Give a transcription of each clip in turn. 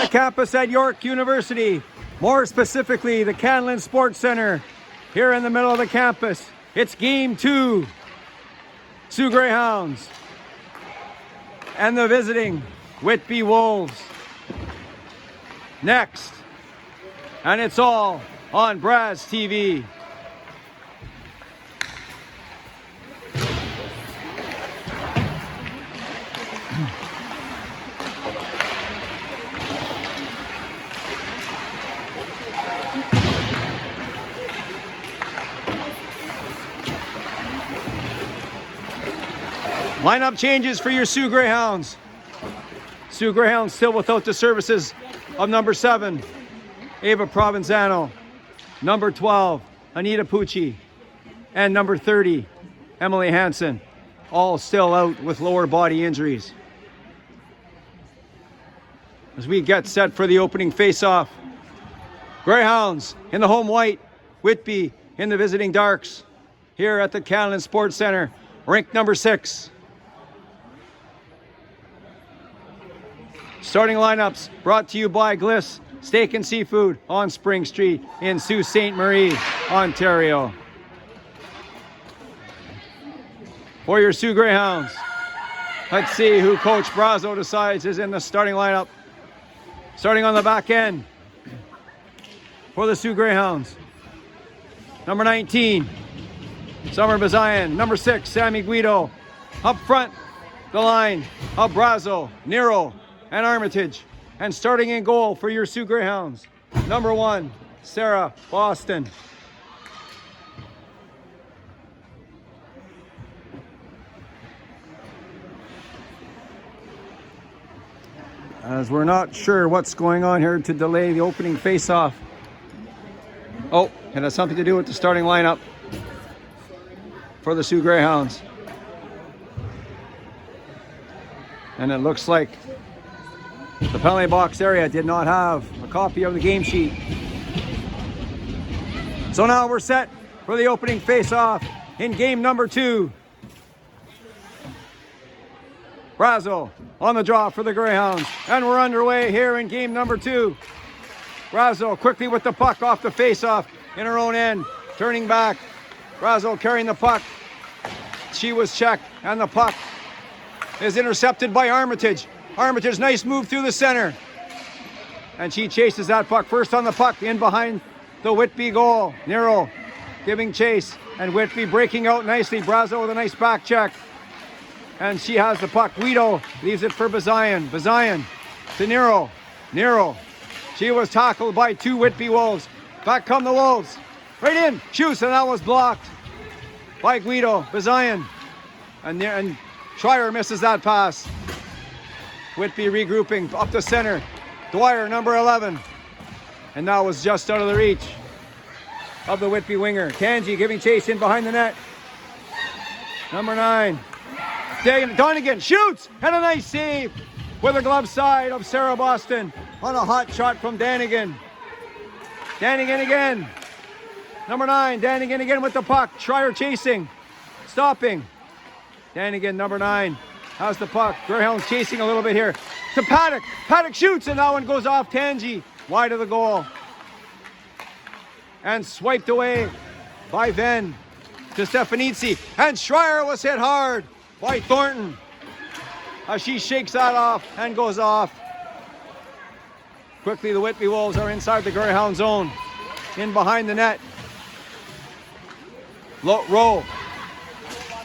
the campus at York University, more specifically the Canlan Sports Center, here in the middle of the campus. It's game 2. Soo Greyhounds and the visiting Whitby Wolves. Next, and it's all on Braz TV. Lineup changes for your Soo Greyhounds. Soo Greyhounds still without the services of number 7, Ava Provenzano, number 12, Anita Pucci, and number 30, Emily Hansen, all still out with lower body injuries. As we get set for the opening face-off, Greyhounds in the home white, Whitby in the visiting darks, here at the Canlan Sports Center, rink number 6. Starting lineups brought to you by Gliss Steak and Seafood on Spring Street in Sault Ste. Marie, Ontario. For your Soo Greyhounds, let's see who Coach Brazo decides is in the starting lineup. Starting on the back end for the Soo Greyhounds, number 19, Summer Bazayan. Number 6, Sammy Guido. Up front, the line of Brazo, Nero, and Armitage. And starting in goal for your Soo Greyhounds, number 1, Sarah Boston. As we're not sure what's going on here to delay the opening face-off. Oh, it has something to do with the starting lineup for the Soo Greyhounds. And it looks like the penalty box area did not have a copy of the game sheet. So now we're set for the opening face-off in game number 2. Brazo on the draw for the Greyhounds. And we're underway here in game number 2. Brazo quickly with the puck off the face-off in her own end. Turning back. Brazo carrying the puck. She was checked and the puck is intercepted by Armitage. Armitage, nice move through the center. And she chases that puck. First on the puck, in behind the Whitby goal. Nero giving chase. And Whitby breaking out nicely. Brazo with a nice back check. And she has the puck. Guido leaves it for Bazayan. Bazayan to Nero. Nero. She was tackled by 2 Whitby Wolves. Back come the Wolves. Right in. Shoots, and that was blocked by Guido. Bazayan. And Schreier misses that pass. Whitby regrouping up the center. Dwyer, number 11. And that was just out of the reach of the Whitby winger. Kanji giving chase in behind the net. Number 9. Donegan shoots, and a nice save with a glove side of Sarah Boston on a hot shot from Danigan. Danigan again. Number 9, Danigan again with the puck. Schreier chasing, stopping. Danigan, number 9. How's the puck? Greyhounds chasing a little bit here. To Paddock. Paddock shoots, and that one goes off Tangi. Wide of the goal. And swiped away by Venn to Stefanitsi. And Schreier was hit hard by Thornton. As she shakes that off and goes off. Quickly, the Whitby Wolves are inside the Greyhound zone. In behind the net. Rowe.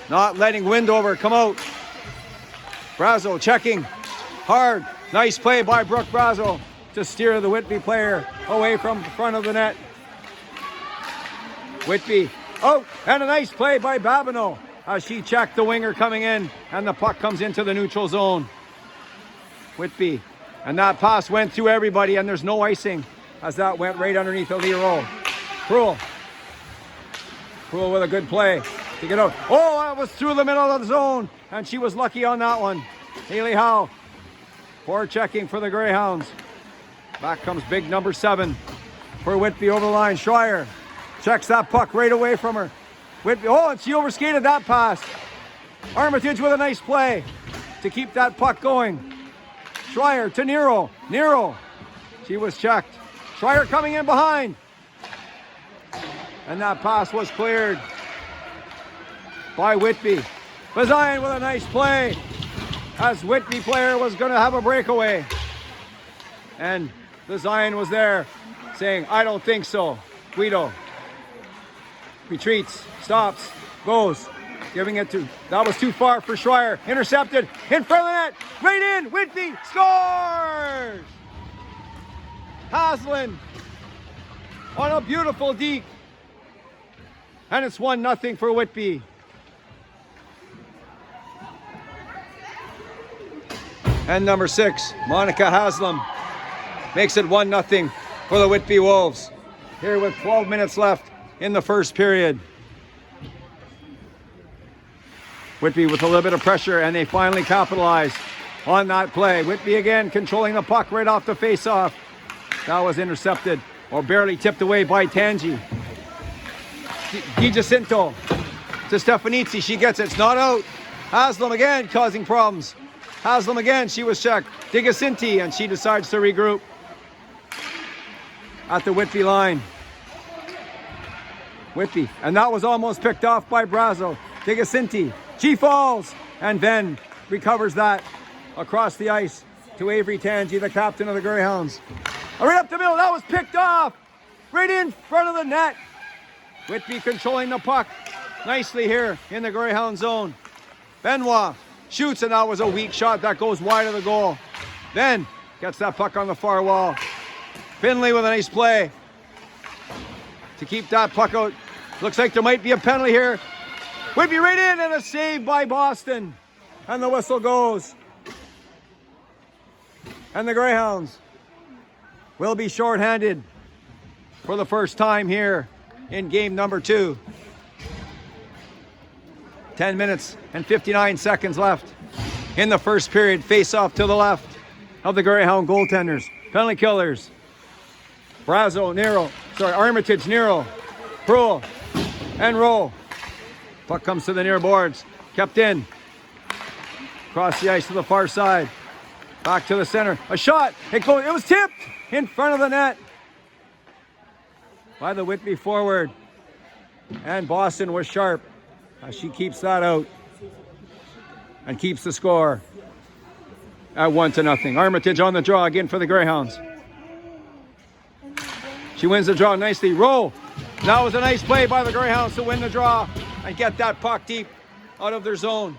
Not letting Windover come out. Brazo checking hard. Nice play by Brooke Brazo to steer the Whitby player away from the front of the net. Whitby out, and a nice play by Babineau as she checked the winger coming in, and the puck comes into the neutral zone. Whitby, and that pass went through everybody, and there's no icing as that went right underneath O'Leary. Cruel with a good play to get out. Oh, that was through the middle of the zone, and she was lucky on that one. Haley Howe, forechecking for the Greyhounds. Back comes big number 7 for Whitby over the line. Schreier checks that puck right away from her. Whitby, oh, and she overskated that pass. Armitage with a nice play to keep that puck going. Schreier to Nero. Nero She was checked. Schreier coming in behind. And that pass was cleared by Whitby. Bazayan with a nice play as Whitby player was going to have a breakaway. And Bazayan was there saying, I don't think so. Guido retreats, stops, goes, giving it to, that was too far for Schreier. Intercepted, in front of the net, right in, Whitby scores! Haslin on a beautiful deke. And it's 1-0 for Whitby. And number 6, Monica Haslam, makes it 1-0 for the Whitby Wolves. Here with 12 minutes left in the first period. Whitby with a little bit of pressure, and they finally capitalize on that play. Whitby again controlling the puck right off the face-off. That was intercepted, or barely tipped away by Tangi. Di Jacinto to Stefanizzi. She gets it. It's not out. Haslam again causing problems. Haslam again. She was checked. Di Jacinti, and she decides to regroup at the Whitby line. Whitby, and that was almost picked off by Brazo. Di Jacinti. She falls, and then recovers that across the ice to Avery Tangi, the captain of the Greyhounds. Right up the middle. That was picked off. Right in front of the net. Whitby controlling the puck nicely here in the Greyhound zone. Benoit shoots, and that was a weak shot that goes wide of the goal. Then gets that puck on the far wall. Finley with a nice play to keep that puck out. Looks like there might be a penalty here. Whitby right in, and a save by Boston. And the whistle goes. And the Greyhounds will be shorthanded for the first time here in game number 2. 10 minutes and 59 seconds left in the first period. Face off to the left of the Greyhound goaltenders. Penalty killers. Armitage, Nero, Prohl, and Rowe. Puck comes to the near boards. Kept in. Across the ice to the far side. Back to the center. A shot. It was tipped in front of the net by the Whitby forward. And Boston was sharp as she keeps that out and keeps the score at 1-0. Armitage on the draw again for the Greyhounds. She wins the draw nicely. Rowe. That was a nice play by the Greyhounds to win the draw and get that puck deep out of their zone.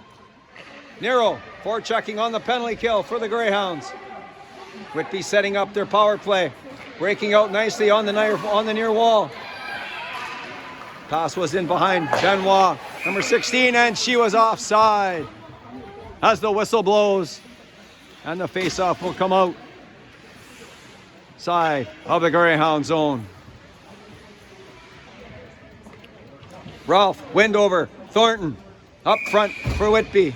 Nero forechecking on the penalty kill for the Greyhounds. Whitby setting up their power play. Breaking out nicely on the near wall. Pass was in behind Benoit, number 16, and she was offside as the whistle blows. And the face-off will come out side of the Greyhound zone. Ralph, Windover, Thornton, up front for Whitby.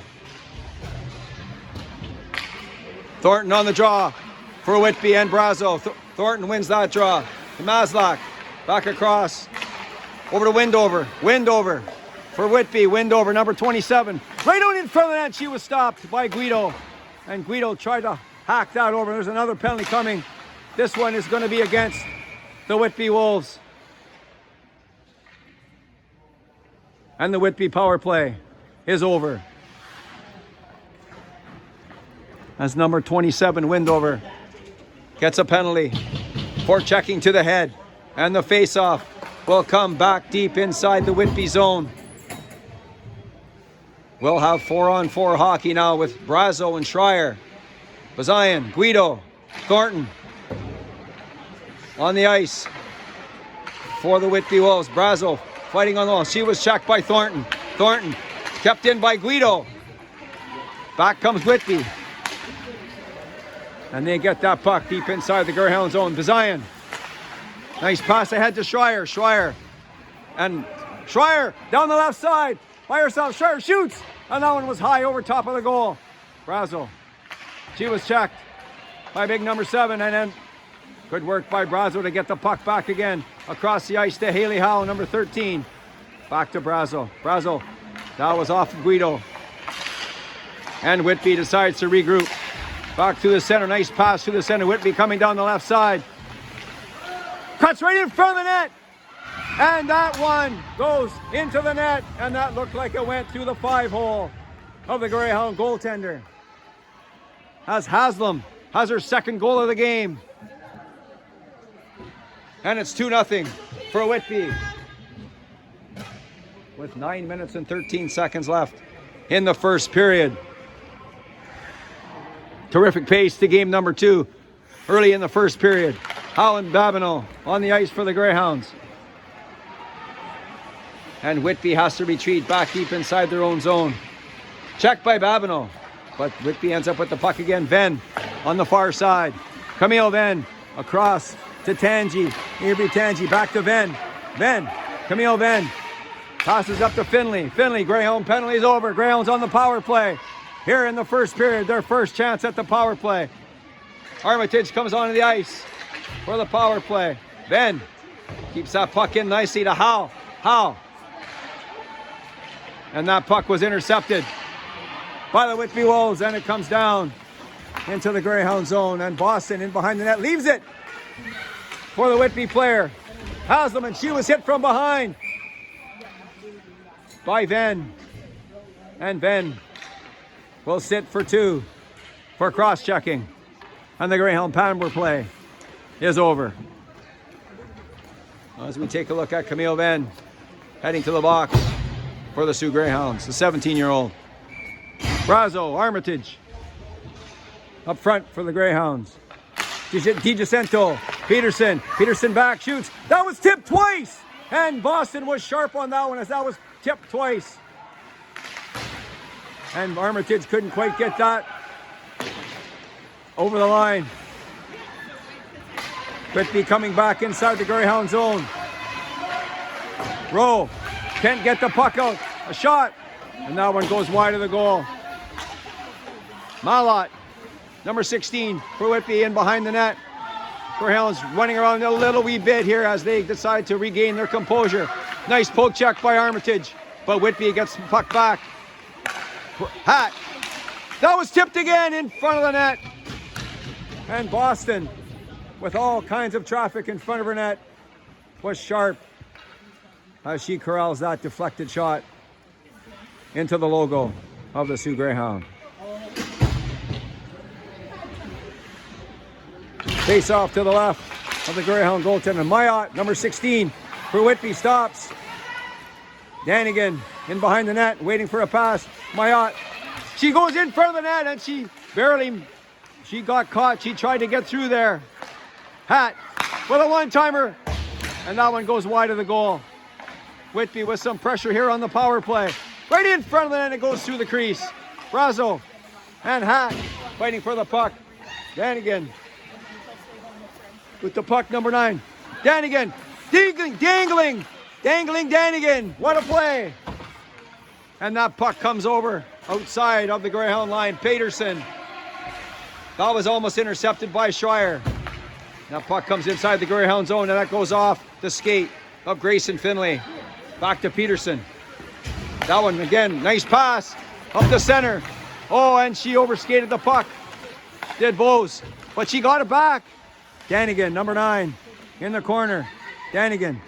Thornton on the draw for Whitby and Brazo. Thornton wins that draw. To Maslach, back across, over to Windover. Windover for Whitby. Windover, number 27. Right out in front of the net, she was stopped by Guido. And Guido tried to hack that over. There's another penalty coming. This one is going to be against the Whitby Wolves. And the Whitby power play is over. As number 27, Windover, gets a penalty for checking to the head. And the face-off will come back deep inside the Whitby zone. We'll have 4-on-4 hockey now with Brazo and Schreier. Bazayan, Guido, Thornton on the ice for the Whitby Wolves. Brazo fighting on the wall. She was checked by Thornton. Thornton kept in by Guido. Back comes Whitby. And they get that puck deep inside the Greyhound zone. Bazayan. Nice pass ahead to Schreier. Schreier. And Schreier down the left side by herself. Schreier shoots. And that one was high over top of the goal. Brazo. She was checked by big number 7. And then good work by Brazo to get the puck back again. Across the ice to Haley Howe, number 13. Back to Brazo. Brazo. That was off of Guido. And Whitby decides to regroup Back to the center. Nice pass to the center. Whitby coming down the left side. Cuts right in front of the net. And that one goes into the net. And that looked like it went through the 5-hole of the Greyhound goaltender. As Haslam has her second goal of the game. And it's 2-0 for Whitby. With 9 minutes and 13 seconds left in the first period. Terrific pace to game number 2 early in the first period. Howland Babineau on the ice for the Greyhounds. And Whitby has to retreat back deep inside their own zone. Checked by Babineau, but Whitby ends up with the puck again. Venn on the far side. Camille Venn across to Tangi. Avery Tangi back to Venn. Venn, Camille Venn passes up to Finley. Finley, Greyhound penalty's over. Greyhounds on the power play. Here in the first period, their first chance at the power play. Armitage comes onto the ice for the power play. Venn keeps that puck in nicely to Howe. Howe. And that puck was intercepted by the Whitby Wolves, and it comes down into the Greyhound zone. And Boston in behind the net leaves it for the Whitby player. Haslam, and she was hit from behind by Venn. And Venn will sit for 2 for cross-checking. And the Greyhound Panambur play is over. As we take a look at Camille Venn heading to the box for the Sioux Greyhounds, the 17-year-old. Brazo, Armitage up front for the Greyhounds. DiGiacinto, Peterson. Peterson back, shoots. That was tipped twice. And Boston was sharp on that one as that was tipped twice. And Armitage couldn't quite get that over the line. Whitby coming back inside the Greyhound zone. Rowe can't get the puck out. A shot. And that one goes wide of the goal. Malott, number 16 for Whitby in behind the net. Greyhounds running around a little wee bit here as they decide to regain their composure. Nice poke check by Armitage, but Whitby gets the puck back. Hat. That was tipped again in front of the net. And Boston, with all kinds of traffic in front of her net, was sharp as she corrals that deflected shot into the logo of the Sioux Greyhound. Face off to the left of the Greyhound goaltender. Mayotte, number 16 for Whitby, stops. Danigan in behind the net, waiting for a pass. Mayotte, she goes in front of the net and she got caught. She tried to get through there. Hat with a one-timer, and that one goes wide of the goal. Whitby with some pressure here on the power play. Right in front of the net, it goes through the crease. Brazo and Hat fighting for the puck. Danigan with the puck, number 9. Danigan, dangling Danigan. What a play. And that puck comes over outside of the Greyhound line. Peterson. That was almost intercepted by Schreier. That puck comes inside the Greyhound zone, and that goes off the skate of Grayson Finlay. Back to Peterson. That one again, nice pass up the center. Oh, and she overskated the puck. Did Bose, but she got it back. Danigan, number 9, in the corner. Danigan.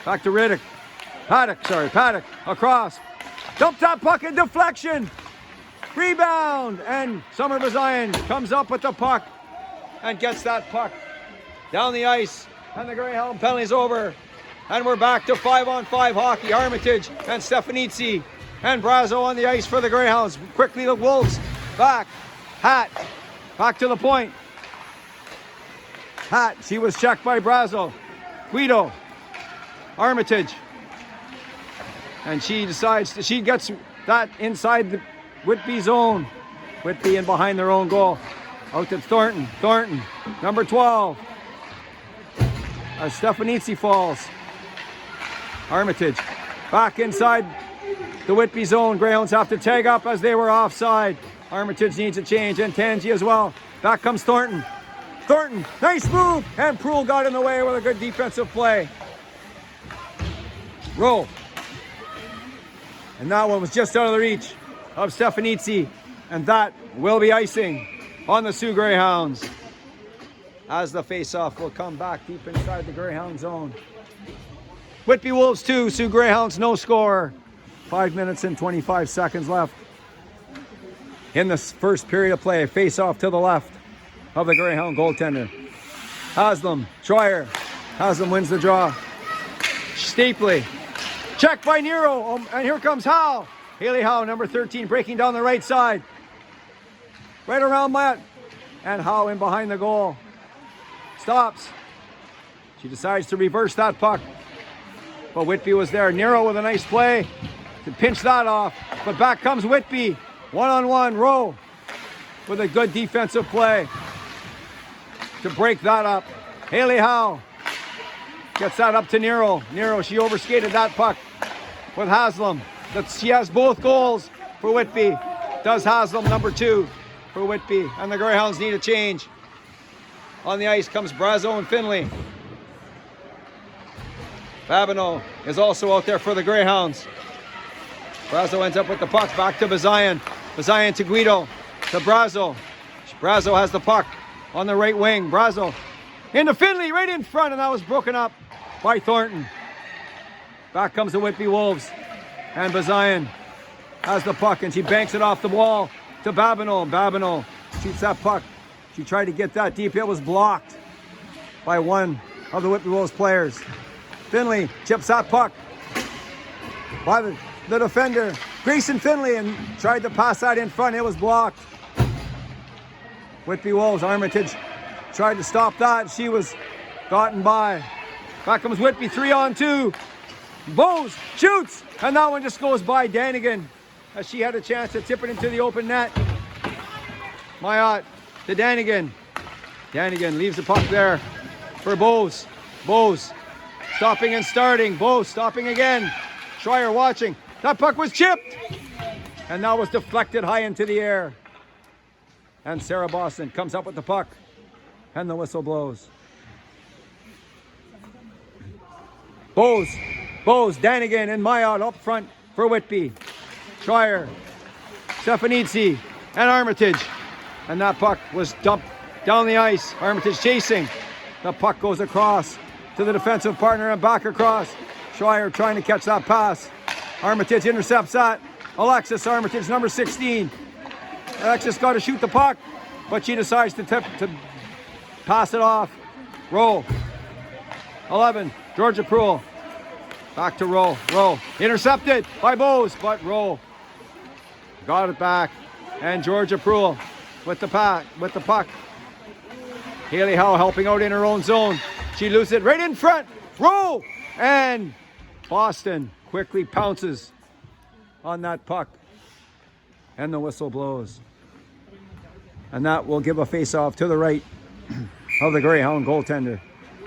Back to Riddick. Paddock, across. Dumped that puck in deflection. Rebound, and Summer Bazayan comes up with the puck and gets that puck down the ice. And the Greyhound penalty's over. And we're back to 5-on-5 hockey. Armitage and Stefanitsi and Brazo on the ice for the Greyhounds. Quickly the Wolves back. Hat, back to the point. Hat, she was checked by Brazo. Guido, Armitage. And she decides, she gets that inside the Whitby zone. Whitby in behind their own goal. Out to Thornton. Thornton, number 12. As Stefanitsi falls. Armitage back inside the Whitby zone. Greyhounds have to tag up as they were offside. Armitage needs a change, and Tangi as well. Back comes Thornton. Thornton, nice move, and Proulx got in the way with a good defensive play. Roll. And that one was just out of the reach of Stefanitsi, and that will be icing. on the Sioux Greyhounds. As the face-off will come back deep inside the Greyhound zone. Whitby Wolves 2, Sioux Greyhounds no score. 5 minutes and 25 seconds left. In the first period of play, face-off to the left of the Greyhound goaltender. Haslam, Troyer. Haslam wins the draw. Stapley. Check by Nero, and here comes Howe. Haley Howe, number 13, breaking down the right side. Right around Matt. And Howe in behind the goal. Stops. She decides to reverse that puck. But Whitby was there. Nero with a nice play to pinch that off. But back comes Whitby. One-on-one, Rowe with a good defensive play to break that up. Haley Howe gets that up to Nero. Nero, she overskated that puck with Haslam. She has both goals for Whitby. Does Haslam, number 2 for Whitby. And the Greyhounds need a change. On the ice comes Brazo and Finley. Babineau is also out there for the Greyhounds. Brazo ends up with the puck. Back to Bazayan. Bazayan to Guido. To Brazo. Brazo has the puck on the right wing. Brazo into Finley right in front, and that was broken up by Thornton. Back comes the Whitby Wolves. And Bazayan has the puck, and she banks it off the wall to Babineau. Babineau shoots that puck. She tried to get that deep. It was blocked by one of the Whitby Wolves players. Finley chips that puck by the defender, Grayson Finley, and tried to pass that in front. It was blocked. Whitby Wolves, Armitage tried to stop that. She was gotten by. Back comes Whitby, 3-on-2. Bowes shoots, and that one just goes by Danigan as she had a chance to tip it into the open net. Mayotte to Danigan. Danigan leaves the puck there for Bowes. Bowes stopping and starting. Bowes stopping again. Schreier watching. That puck was chipped, and that was deflected high into the air. And Sarah Boston comes up with the puck, and the whistle blows. Bowes, Danigan, and Mayotte up front for Whitby. Schreier, Stefanidze, and Armitage. And that puck was dumped down the ice. Armitage chasing. The puck goes across to the defensive partner and back across. Schreier trying to catch that pass. Armitage intercepts that. Alexis Armitage, number 16. Alexis got to shoot the puck, but she decides to pass it off. Rowe. 11, Georgia Pruill. Back to Rowe. Rowe intercepted by Bowes, but Rowe got it back. And Georgia Pruill with the puck. Haley Howe helping out in her own zone. She loses it right in front. Rowe! And Boston quickly pounces on that puck. And the whistle blows. And that will give a face-off to the right of the Greyhound goaltender.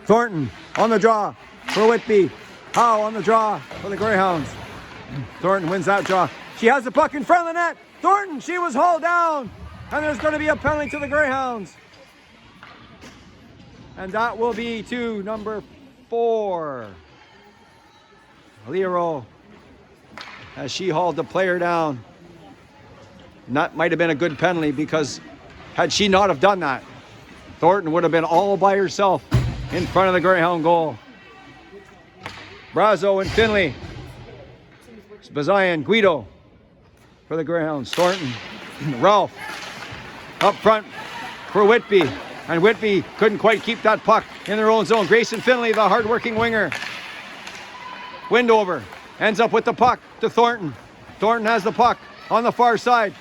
Thornton on the draw for Whitby. Howe on the draw for the Greyhounds. Thornton wins that draw. She has the puck in front of the net. Thornton, she was hauled down. And there's going to be a penalty to the Greyhounds. And that will be to number 4. Leroy, as she hauled the player down. And that might have been a good penalty, because had she not have done that, Thornton would have been all by herself in front of the Greyhound goal. Brazo and Finley. Bazayan, Guido for the Greyhounds. Thornton, Ralph up front for Whitby. And Whitby couldn't quite keep that puck in their own zone. Grayson Finley, the hard-working winger. Windover ends up with the puck to Thornton. Thornton has the puck on the far side.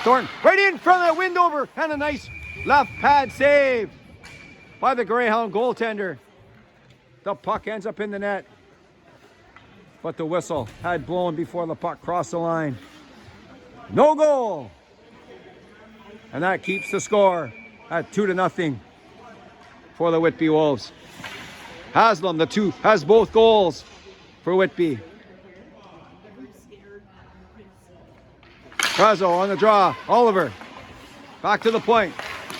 Thornton right in front of Windover, and a nice left pad save by the Greyhound goaltender. The puck ends up in the net, but the whistle had blown before the puck crossed the line. No goal. And that keeps the score at 2-0 for the Whitby Wolves. Haslam, the 2, has both goals for Whitby. Brazo on the draw. Oliver back to the point.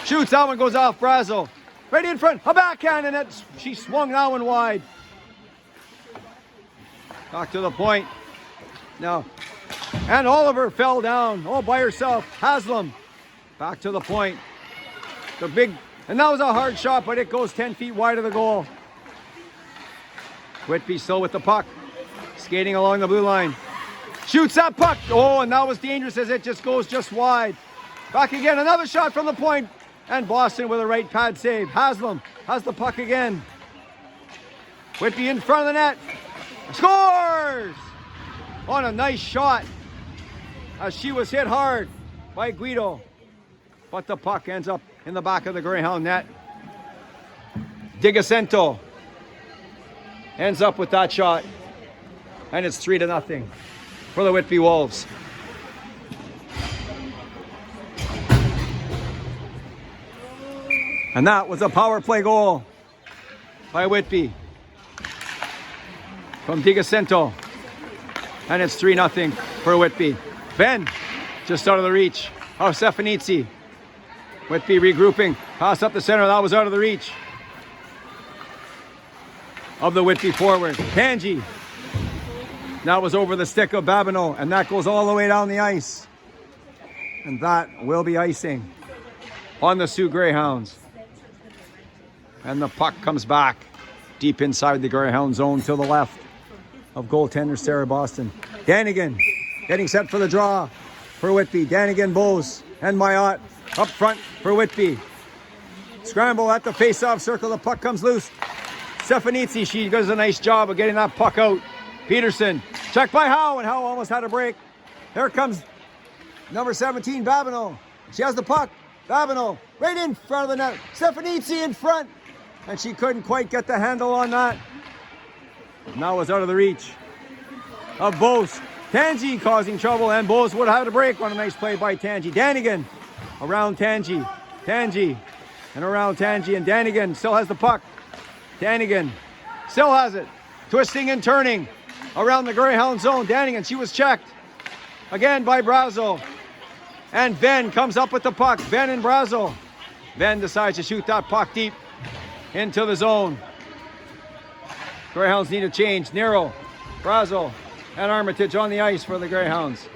Shoots. That one goes off Brazo. Right in front. A backhand, and she swung that one wide. Back to the point. Now, and Oliver fell down all by herself. Haslam back to the point. And that was a hard shot, but it goes 10 feet wide of the goal. Whitby still with the puck, skating along the blue line. Shoots that puck. Oh, and that was dangerous as it just goes just wide. Back again, another shot from the point. And Boston with a right pad save. Haslam has the puck again. Whitby in front of the net. Scores! On a nice shot as she was hit hard by Guido. But the puck ends up in the back of the Greyhound net. Digacento ends up with that shot. And it's 3-0 for the Whitby Wolves. And that was a power play goal by Whitby from Digacento. And it's 3-0 for Whitby. Ben just out of the reach of Stefanitsi. Whitby regrouping. Pass up the center. That was out of the reach of the Whitby forward. Tangi. That was over the stick of Babineau. And that goes all the way down the ice. And that will be icing on the Sioux Greyhounds. And the puck comes back deep inside the Greyhound zone to the left of goaltender Sarah Boston. Danigan getting set for the draw for Whitby. Danigan, Bose, and Mayotte up front for Whitby. Scramble at the face-off circle. The puck comes loose. Stefanitsi, she does a nice job of getting that puck out. Peterson, checked by Howe, and Howe almost had a break. Here comes number 17, Babineau. She has the puck. Babineau right in front of the net. Stefanitsi in front. And she couldn't quite get the handle on that. Now was out of the reach of Bose. Tangi causing trouble, and Bose would have had a break on a nice play by Tangi. Danigan around Tangi. Tangi and around Tangi, and Danigan still has the puck. Danigan still has it. Twisting and turning around the Greyhound zone. Danigan, she was checked again by Brazo. And Venn comes up with the puck. Venn and Brazo. Venn decides to shoot that puck deep into the zone. Greyhounds need a change. Nero, Brazo, and Armitage on the ice for the Greyhounds.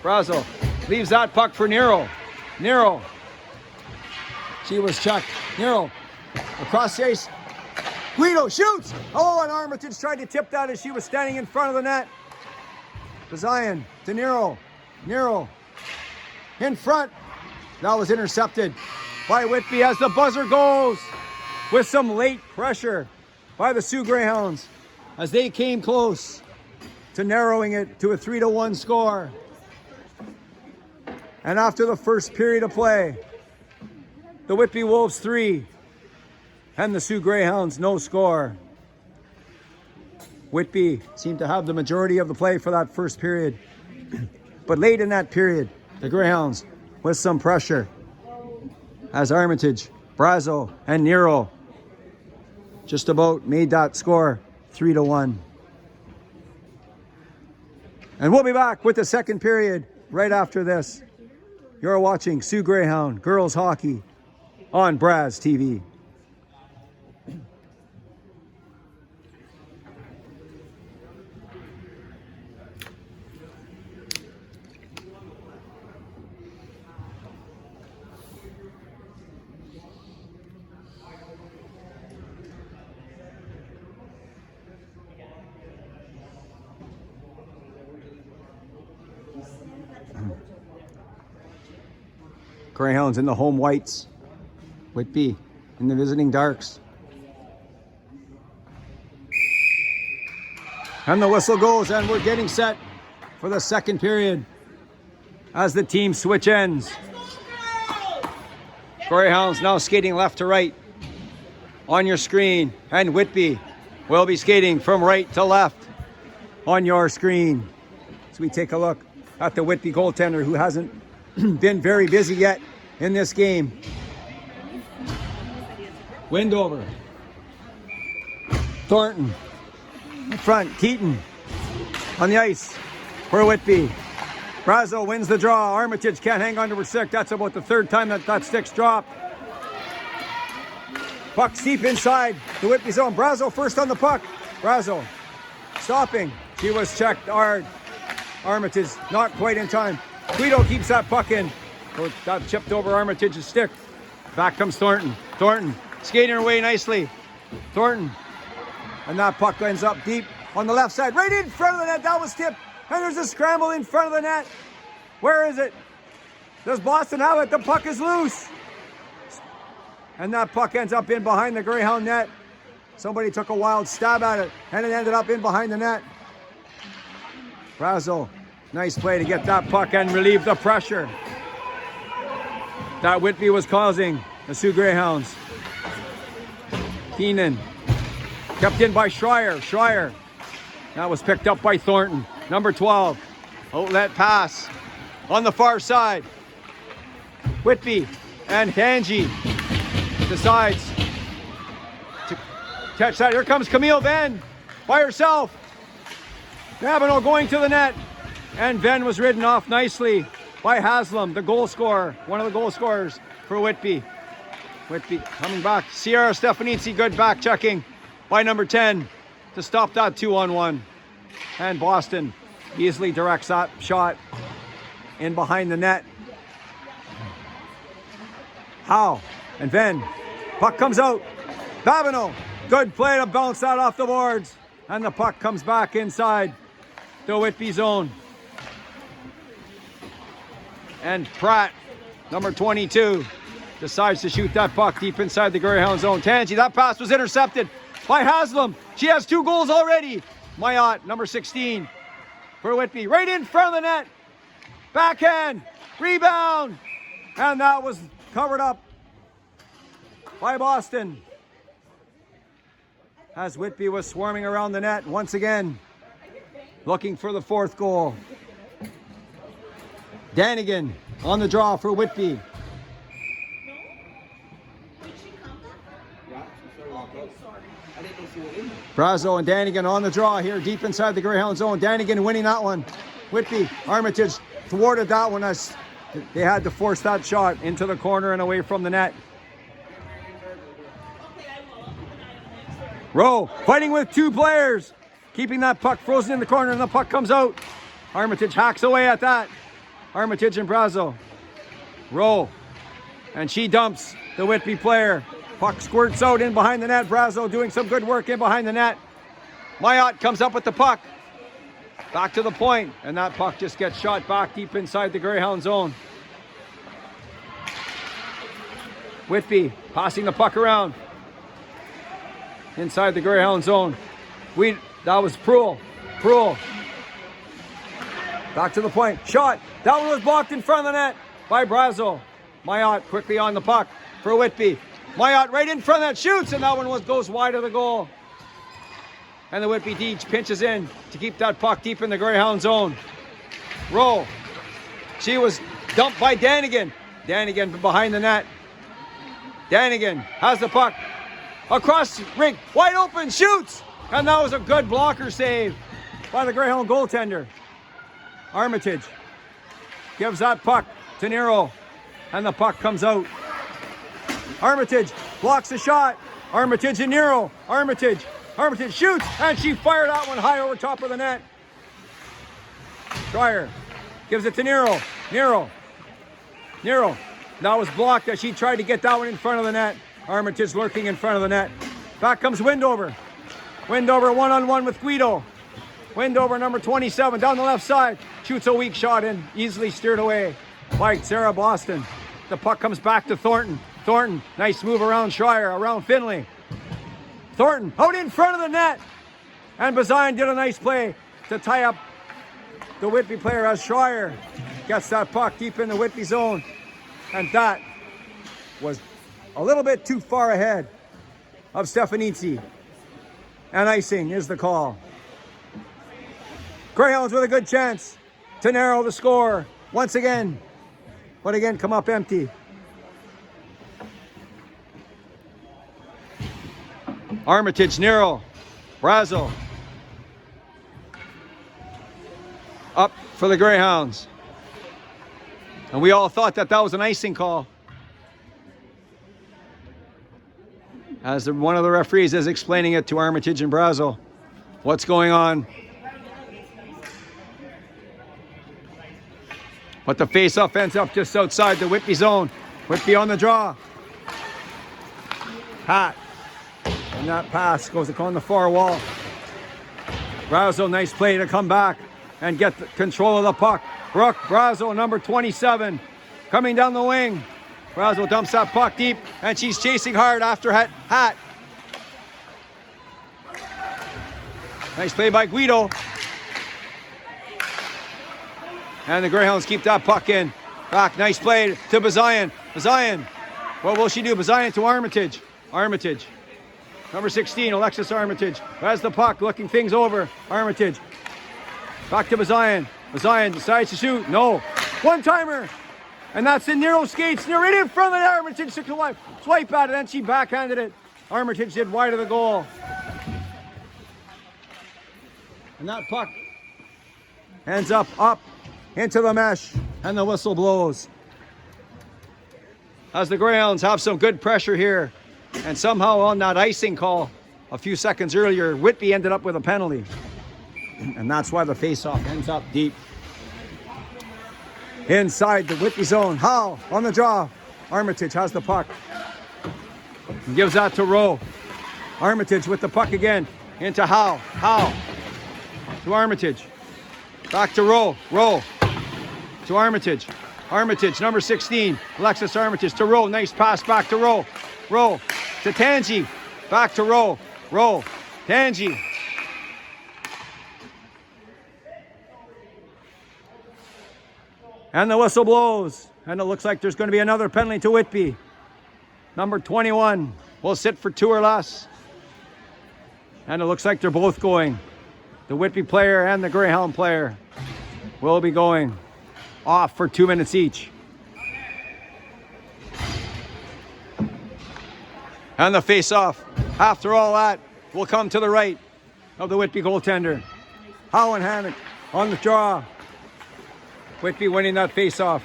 Brazo leaves that puck for Nero. Nero. She was checked. Nero across the ice. Guido shoots. Oh, and Armitage tried to tip that as she was standing in front of the net. To Zion, to Nero. Nero in front. That was intercepted by Whitby as the buzzer goes with some late pressure by the Sioux Greyhounds as they came close to narrowing it to a 3-1 score. And after the first period of play, the Whitby Wolves 3 and the Sioux Greyhounds no score. Whitby seemed to have the majority of the play for that first period. But late in that period, the Greyhounds with some pressure as Armitage, Brazo, and Nero just about made that score 3-1. And we'll be back with the second period right after this. You're watching Sioux Greyhound Girls Hockey on Braz TV. Greyhounds in the home whites. Whitby in the visiting darks. And the whistle goes, and we're getting set for the second period as the teams switch ends. Greyhounds now skating left to right on your screen, and Whitby will be skating from right to left on your screen. So we take a look at the Whitby goaltender, who hasn't been very busy yet in this game. Windover. Thornton in front. Keaton on the ice for Whitby. Brazo wins the draw. Armitage can't hang on to her stick. That's about the third time that stick's dropped. Puck deep inside the Whitby zone. Brazo first on the puck. Brazo stopping. She was checked hard. Armitage not quite in time. Guido keeps that puck in. That chipped over Armitage's stick. Back comes Thornton. Thornton skating her way nicely. Thornton. And that puck ends up deep on the left side. Right in front of the net. That was tipped. And there's a scramble in front of the net. Where is it? Does Boston have it? The puck is loose. And that puck ends up in behind the Greyhound net. Somebody took a wild stab at it, and it ended up in behind the net. Brazel, nice play to get that puck and relieve the pressure that Whitby was causing the Sioux Greyhounds. Keenan, kept in by Schreier. Schreier, that was picked up by Thornton. Number 12, outlet pass on the far side. Whitby and Hanji decides to catch that. Here comes Camille Venn by herself. Nabino going to the net. And Venn was ridden off nicely by Haslam, the goal scorer, one of the goal scorers for Whitby. Whitby coming back. Sierra Stefanitsi, good back checking by number 10 to stop that 2-on-1. And Boston easily directs that shot in behind the net. Howe and Venn. Puck comes out. Babineau. Good play to bounce that off the boards. And the puck comes back inside the Whitby zone. And Pratt, number 22, decides to shoot that puck deep inside the Greyhound zone. Tangi, that pass was intercepted by Haslam. She has 2 goals already. Mayotte, number 16, for Whitby. Right in front of the net. Backhand. Rebound. And that was covered up by Boston, as Whitby was swarming around the net once again, looking for the 4th goal. Danigan on the draw for Whitby. Brazo and Danigan on the draw here deep inside the Greyhound zone. Danigan winning that one. Whitby, Armitage thwarted that one as they had to force that shot into the corner and away from the net. Rowe fighting with 2 players, keeping that puck frozen in the corner, and the puck comes out. Armitage hacks away at that. Armitage and Brazo. Rowe, and she dumps the Whitby player. Puck squirts out in behind the net. Brazo doing some good work in behind the net. Mayotte comes up with the puck. Back to the point, and that puck just gets shot back deep inside the Greyhound zone. Whitby passing the puck around inside the Greyhound zone. That was Proulx. Proulx. Back to the point. Shot. That one was blocked in front of the net by Brazo. Mayotte quickly on the puck for Whitby. Mayotte right in front of that, shoots, and that one goes wide of the goal. And the Whitby Deej pinches in to keep that puck deep in the Greyhound zone. Rowe. She was dumped by Danigan. Danigan behind the net. Danigan has the puck. Across the rink, wide open, shoots! And that was a good blocker save by the Greyhound goaltender. Armitage gives that puck to Nero, and the puck comes out. Armitage blocks the shot. Armitage and Nero. Armitage shoots, and she fired that one high over top of the net. Schreier gives it to Nero. Nero. That was blocked as she tried to get that one in front of the net. Armitage lurking in front of the net. Back comes Windover. Windover one-on-one with Guido. Windover, number 27, down the left side. Shoots a weak shot and easily steered away by Sarah Boston. The puck comes back to Thornton. Thornton, nice move around Schreier, around Finley. Thornton out in front of the net. And Bazine did a nice play to tie up the Whitby player as Schreier gets that puck deep in the Whitby zone. And that was a little bit too far ahead of Stefanitsi. And icing is the call. Greyhounds with a good chance to narrow the score once again. But again, come up empty. Armitage, Nero, Brazo. Up for the Greyhounds. And we all thought that was an icing call, as one of the referees is explaining it to Armitage and Brazo. What's going on? But the face-off ends up just outside the Whitby zone. Whitby on the draw. Hat. And that pass goes on the far wall. Brazo, nice play to come back and get the control of the puck. Brooke Brazo, number 27, coming down the wing. Brazo dumps that puck deep, and she's chasing hard after Hat. Nice play by Guido. And the Greyhounds keep that puck in. Back, nice play to Bazayan. Bazayan, what will she do? Bazayan to Armitage. Armitage. Number 16, Alexis Armitage. Has the puck, looking things over. Armitage. Back to Bazayan. Bazayan decides to shoot. No. One-timer. And that's in narrow skates. Near right in front of the Armitage. Took a swipe at it, and she backhanded it. Armitage did wide of the goal. And that puck ends up into the mesh, and the whistle blows. As the Greyhounds have some good pressure here, and somehow on that icing call a few seconds earlier, Whitby ended up with a penalty. And that's why the faceoff ends up deep. Inside the Whitby zone, Howe on the draw. Armitage has the puck. Gives that to Rowe. Armitage with the puck again, into Howe. Howe to Armitage. Back to Rowe. Rowe to Armitage. Armitage, number 16, Alexis Armitage to Rowe. Nice pass back to Rowe. Rowe to Tangi. Back to Rowe. Rowe. Tangi. And the whistle blows. And it looks like there's going to be another penalty to Whitby. Number 21 will sit for 2 or less. And it looks like they're both going. The Whitby player and the Greyhound player will be going off for 2 minutes each. And the face-off, after all that, will come to the right of the Whitby goaltender. Howe and Hammock on the draw. Whitby winning that face-off.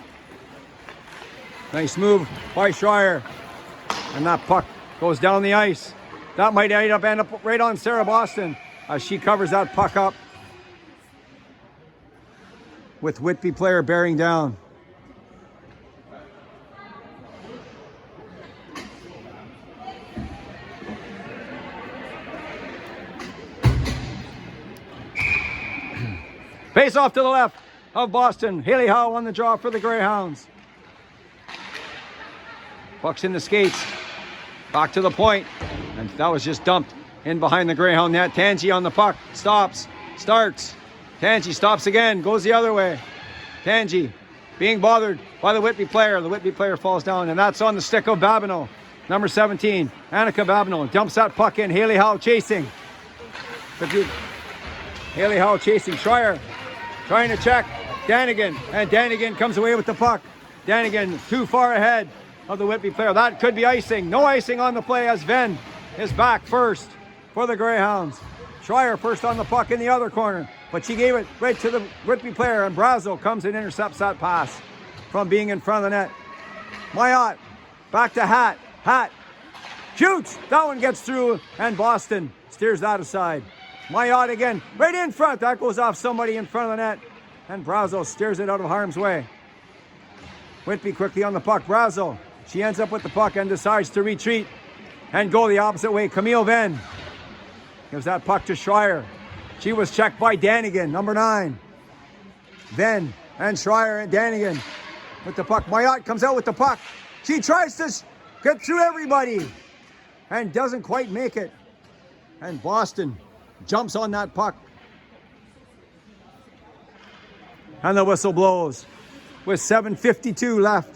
Nice move by Schreier. And that puck goes down the ice. That might end up right on Sarah Boston as she covers that puck up, with Whitby player bearing down. Face off to the left of Boston. Haley Howe on the draw for the Greyhounds. Puck's in the skates. Back to the point. And that was just dumped in behind the Greyhound net. Tangi on the puck. Stops. Starts. Tangi stops again. Goes the other way. Tangi being bothered by the Whitby player. The Whitby player falls down, and that's on the stick of Babineau. Number 17, Annika Babineau dumps that puck in. Haley Howe chasing. Haley Howe chasing. Schreier trying to check Danigan, and Danigan comes away with the puck. Danigan too far ahead of the Whitby player. That could be icing. No icing on the play as Venn is back first for the Greyhounds. Schreier first on the puck in the other corner, but she gave it right to the Whitby player, and Brazo comes and intercepts that pass from being in front of the net. Mayotte back to Hat. Hat shoots. That one gets through, and Boston steers that aside. Mayotte again, right in front. That goes off somebody in front of the net, and Brazo steers it out of harm's way. Whitby quickly on the puck. Brazo, she ends up with the puck and decides to retreat and go the opposite way. Camille Venn gives that puck to Schreier. She was checked by Danigan, number 9. Venn and Schreier and Danigan with the puck. Mayotte comes out with the puck. She tries to get through everybody and doesn't quite make it. And Boston jumps on that puck. And the whistle blows with 7:52 left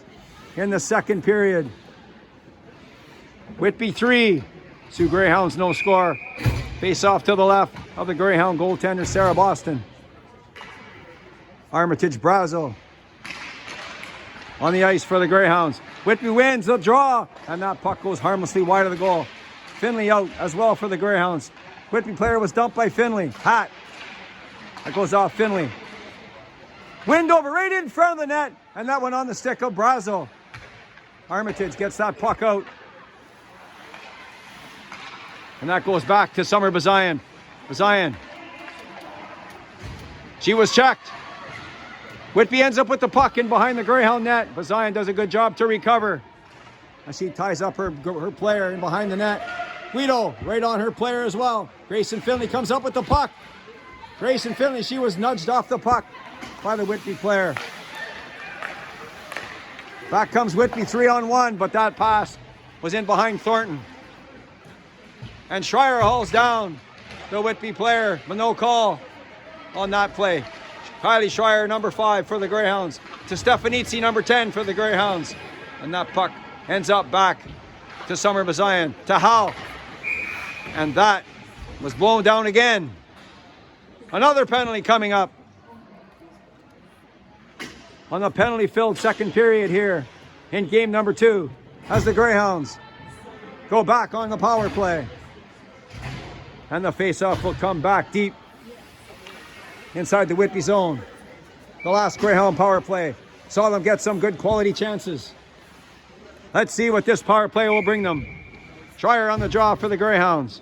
in the second period. Whitby 3, Sioux Greyhounds no score. Face off to the left of the Greyhound goaltender, Sarah Boston. Armitage Brazo on the ice for the Greyhounds. Whitby wins the draw, and that puck goes harmlessly wide of the goal. Finley out as well for the Greyhounds. Whitby player was dumped by Finley. Hat. That goes off Finley. Wind over right in front of the net, and that one on the stick of Brazo. Armitage gets that puck out. And that goes back to Summer Bazayan. Bazayan. She was checked. Whitby ends up with the puck in behind the Greyhound net. Bazayan does a good job to recover. as she ties up her player in behind the net. Guido right on her player as well. Grayson Finley comes up with the puck. Grayson Finley, she was nudged off the puck by the Whitby player. Back comes Whitby 3-on-1, but that pass was in behind Thornton. And Schreier hauls down the Whitby player, but no call on that play. Kylie Schreier, number 5 for the Greyhounds, to Stefanitsi, number 10 for the Greyhounds. And that puck ends up back to Summer Bazayan, to Howe. And that was blown down again. Another penalty coming up on the penalty-filled second period here in game number 2 as the Greyhounds go back on the power play. And the face-off will come back deep inside the Whitby zone. The last Greyhound power play saw them get some good quality chances. Let's see what this power play will bring them. Schreier on the draw for the Greyhounds.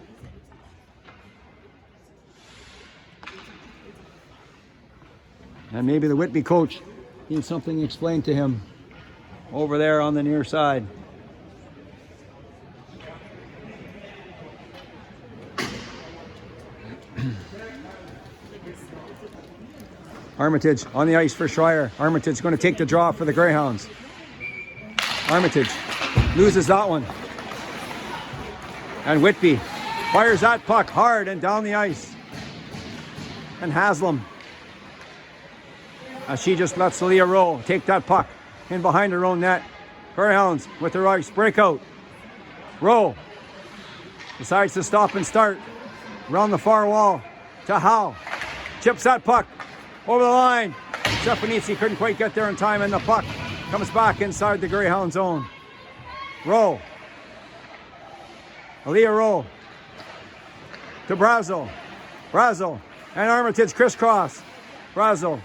And maybe the Whitby coach needs something explained to him over there on the near side. Armitage on the ice for Schreier. Armitage going to take the draw for the Greyhounds. Armitage loses that one. And Whitby fires that puck hard and down the ice. And Haslam, as she just lets Leah Rowe take that puck in behind her own net. Greyhounds with their ice breakout. Rowe decides to stop and start around the far wall to Howe. Chips that puck over the line. Stefanitsi couldn't quite get there in time, and the puck comes back inside the Greyhound zone. Rowe. Leah Rowe to Brazel. Brazel and Armitage crisscross. Brazel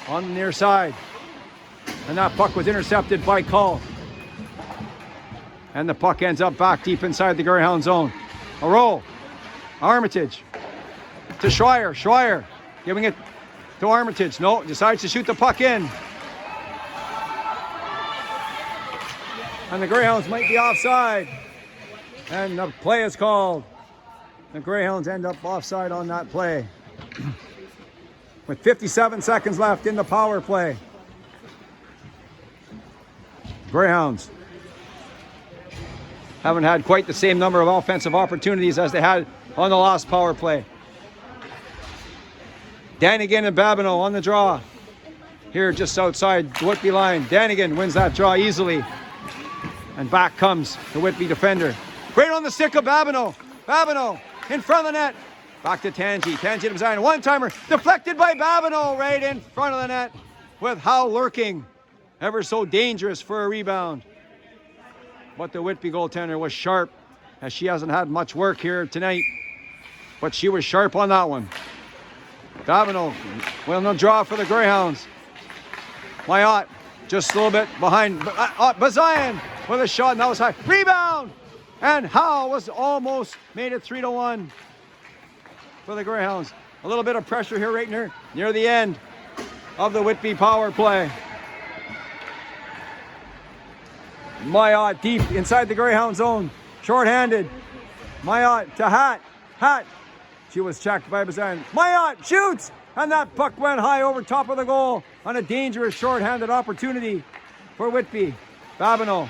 on the near side. And that puck was intercepted by Cull. And the puck ends up back deep inside the Greyhound zone. A roll. Armitage to Schreier. Schreier giving it to Armitage. No, decides to shoot the puck in. And the Greyhounds might be offside. And the play is called. The Greyhounds end up offside on that play. With 57 seconds left in the power play. Greyhounds haven't had quite the same number of offensive opportunities as they had on the last power play. Danigan and Babineau on the draw. Here just outside the Whitby line. Danigan wins that draw easily. And back comes the Whitby defender. Great on the stick of Babineau. Babineau in front of the net. Back to Tangi. Tangi to Zion. One-timer deflected by Babineau right in front of the net with Howe lurking. Ever so dangerous for a rebound. But the Whitby goaltender was sharp, as she hasn't had much work here tonight. But she was sharp on that one. Babineau will no draw for the Greyhounds. Mayotte just a little bit behind. Bazayan with a shot, and that was high. Rebound! And Howe was almost made it 3-1 for the Greyhounds. A little bit of pressure here right near the end of the Whitby power play. Mayotte deep inside the Greyhound zone. Short-handed. Mayotte to Hat. Hat. She was checked by Bazayan. Mayotte shoots! And that puck went high over top of the goal on a dangerous short-handed opportunity for Whitby. Babineau.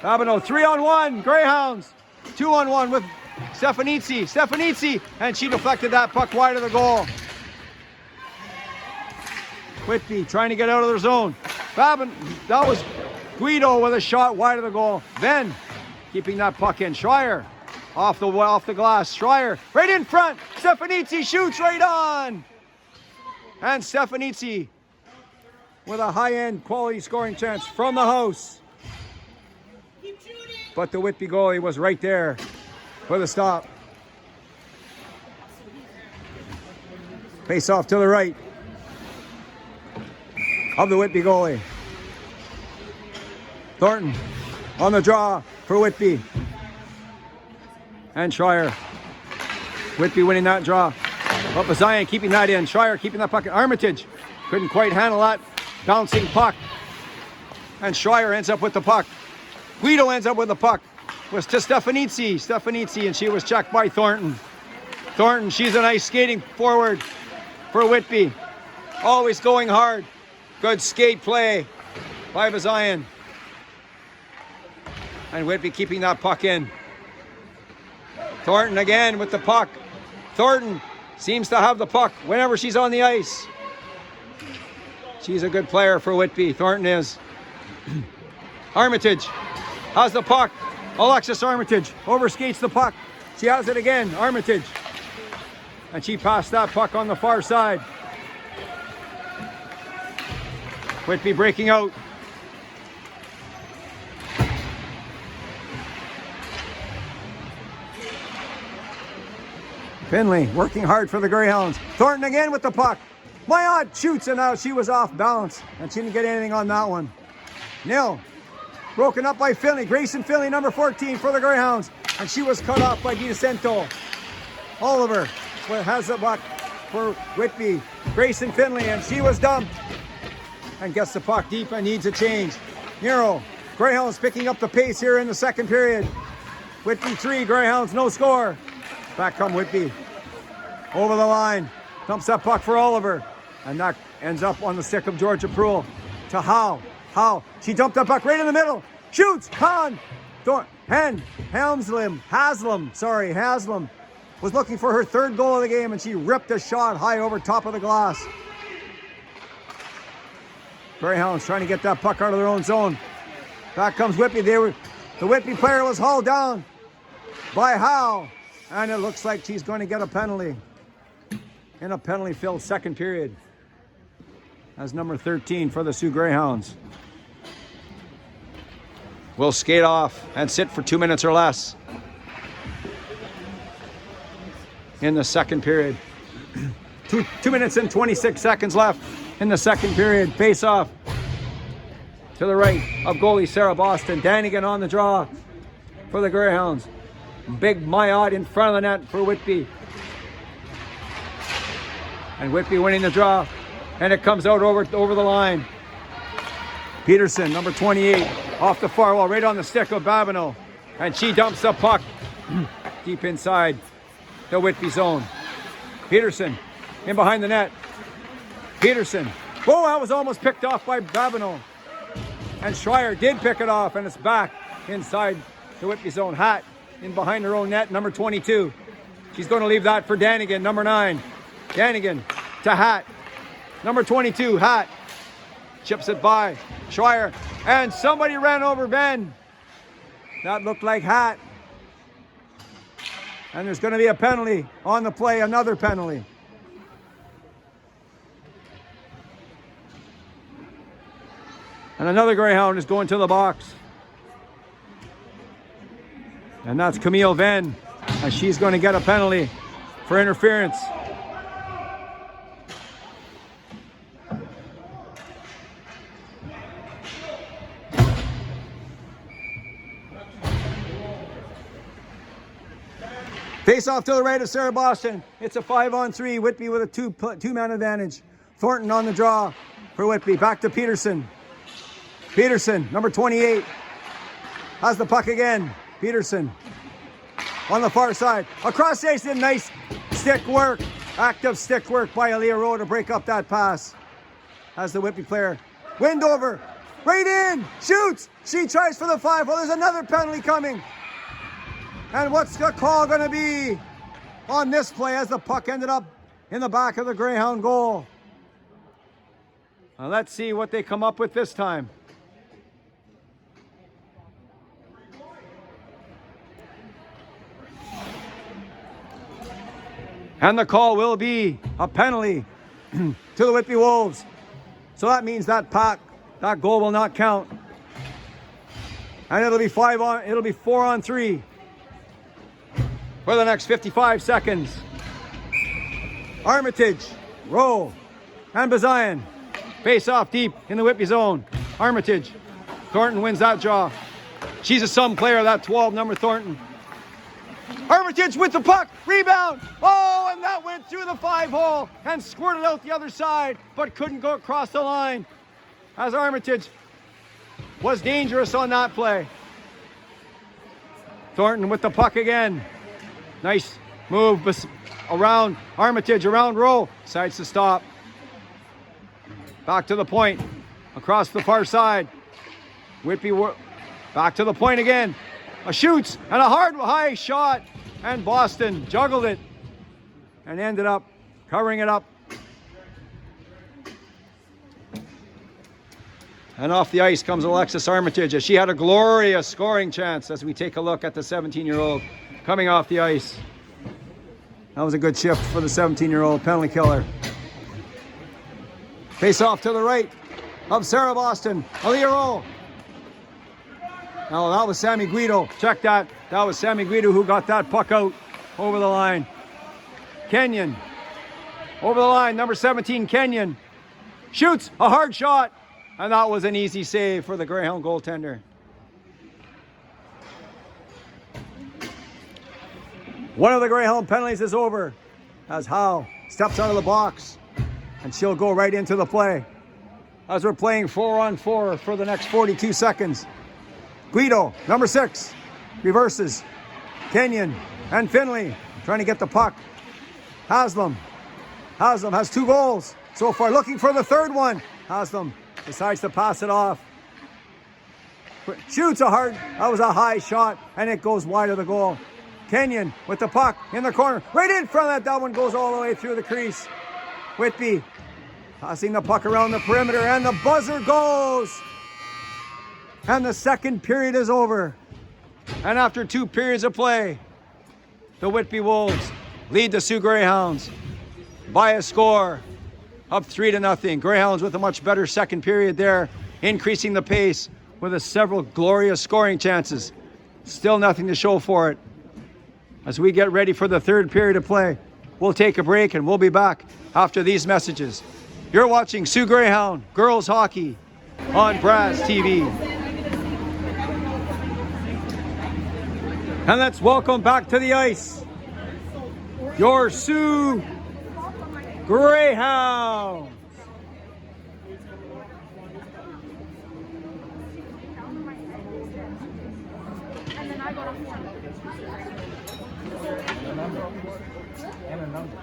Babineau 3-on-1. Greyhounds 2-on-1 with Stefanitsi. Stefanitsi. And she deflected that puck wide of the goal. Whitby trying to get out of their zone. That was Guido with a shot wide of the goal. Then keeping that puck in. Schreier off the glass. Schreier right in front. Stefanitsi shoots right on. And Stefanitsi with a high-end quality scoring chance from the house. But the Whitby goalie was right there for the stop. Face off to the right of the Whitby goalie. Thornton on the draw for Whitby. And Schreier. Whitby winning that draw. But Bazayan keeping that in. Schreier keeping that puck. Armitage couldn't quite handle that bouncing puck. And Schreier ends up with the puck. Guido ends up with the puck. Was to Stefanitsi, and she was checked by Thornton. Thornton, she's a nice skating forward for Whitby. Always going hard. Good skate play by Bazayan. And Whitby keeping that puck in. Thornton again with the puck. Thornton seems to have the puck whenever she's on the ice. She's a good player for Whitby, Thornton is. Armitage has the puck. Alexis Armitage overskates the puck. She has it again, Armitage. And she passed that puck on the far side. Whitby breaking out. Finley working hard for the Greyhounds. Thornton again with the puck. Mayotte shoots, and now she was off balance, and she didn't get anything on that one. Nil. Broken up by Finley. Grayson Finley, number 14 for the Greyhounds, and she was cut off by DiCento. Oliver has the puck for Whitby. Grayson Finley, and she was dumped. And gets the puck deep and needs a change. Nero. Greyhounds picking up the pace here in the second period. Whitby 3, Greyhounds no score. Back come Whitby. Over the line. Dumps that puck for Oliver. And that ends up on the stick of Georgia Proulx. To Howe. Howe. She dumped that puck right in the middle. Shoots. Haslam. Was looking for her third goal of the game, and she ripped a shot high over top of the glass. Greyhounds trying to get that puck out of their own zone. Back comes Whitby. The Whitby player was hauled down by Howe. And it looks like she's going to get a penalty in a penalty-filled second period. As number 13 for the Sioux Greyhounds will skate off and sit for 2 minutes or less in the second period. 2 minutes and 26 seconds left in the second period. Face off to the right of goalie Sarah Boston. Danigan on the draw for the Greyhounds. Big Mayotte in front of the net for Whitby. And Whitby winning the draw. And it comes out over the line. Peterson, number 28, off the far wall, right on the stick of Babineau. And she dumps the puck deep inside the Whitby zone. Peterson in behind the net. Peterson. Oh, that was almost picked off by Babineau. And Schreier did pick it off, and it's back inside the Whitby zone. Hatt in behind her own net, number 22. She's going to leave that for Danigan, number 9. Danigan to Hatt. Number 22, Hatt. Chips it by Schreier. And somebody ran over Ben. That looked like Hatt. And there's going to be a penalty on the play, another penalty. And another Greyhound is going to the box. And that's Camille Venn. And she's going to get a penalty for interference. Face off to the right of Sarah Boston. It's a 5-on-3. Whitby with a two-man advantage. Thornton on the draw for Whitby. Back to Peterson. Peterson, number 28, has the puck again. Peterson on the far side. Across the ice, nice stick work. Active stick work by Aaliyah Rowe to break up that pass. As the Whitby player. Windover, right in, shoots. She tries for the 5. Well, there's another penalty coming. And what's the call going to be on this play as the puck ended up in the back of the Greyhound goal? Now let's see what they come up with this time. And the call will be a penalty to the Whitby Wolves. So that means that goal will not count. And it'll be 4-on-3 for the next 55 seconds. Armitage, Rowe, and Bazayan face off deep in the Whitby zone. Armitage. Thornton wins that draw. She's a some player, that 12, number Thornton. Armitage with the puck, rebound. Oh, and that went through the 5-hole and squirted out the other side, but couldn't go across the line as Armitage was dangerous on that play. Thornton with the puck again. Nice move around Armitage, around Rowe. Decides to stop. Back to the point. Across the far side. Whitby back to the point again. A shoots and a hard high shot. And Boston juggled it and ended up covering it up. And off the ice comes Alexis Armitage as she had a glorious scoring chance as we take a look at the 17-year-old coming off the ice. That was a good shift for the 17-year-old penalty killer. Face off to the right of Sarah Boston. Aaliyah Rowe. Now that was Sammy Guido. Check that. That was Sammy Guido who got that puck out over the line. Kenyon. Over the line, number 17, Kenyon. Shoots a hard shot. And that was an easy save for the Greyhound goaltender. One of the Greyhound penalties is over as Howe steps out of the box and she'll go right into the play as we're playing 4-on-4 for the next 42 seconds. Guido, number 6, reverses. Kenyon and Finley trying to get the puck. Haslam has 2 goals so far, looking for the third one. Haslam decides to pass it off. Shoots that was a high shot, and it goes wide of the goal. Kenyon with the puck in the corner, right in front of that one goes all the way through the crease. Whitby passing the puck around the perimeter, and the buzzer goes. And the second period is over. And after 2 periods of play, the Whitby Wolves lead the Sioux Greyhounds by a score up 3-0. Greyhounds with a much better second period there, increasing the pace with several glorious scoring chances. Still nothing to show for it. As we get ready for the third period of play, we'll take a break and we'll be back after these messages. You're watching Sioux Greyhound Girls Hockey on Brass TV. And let's welcome back to the ice your Sioux Greyhounds. And then I go to 4. And a number.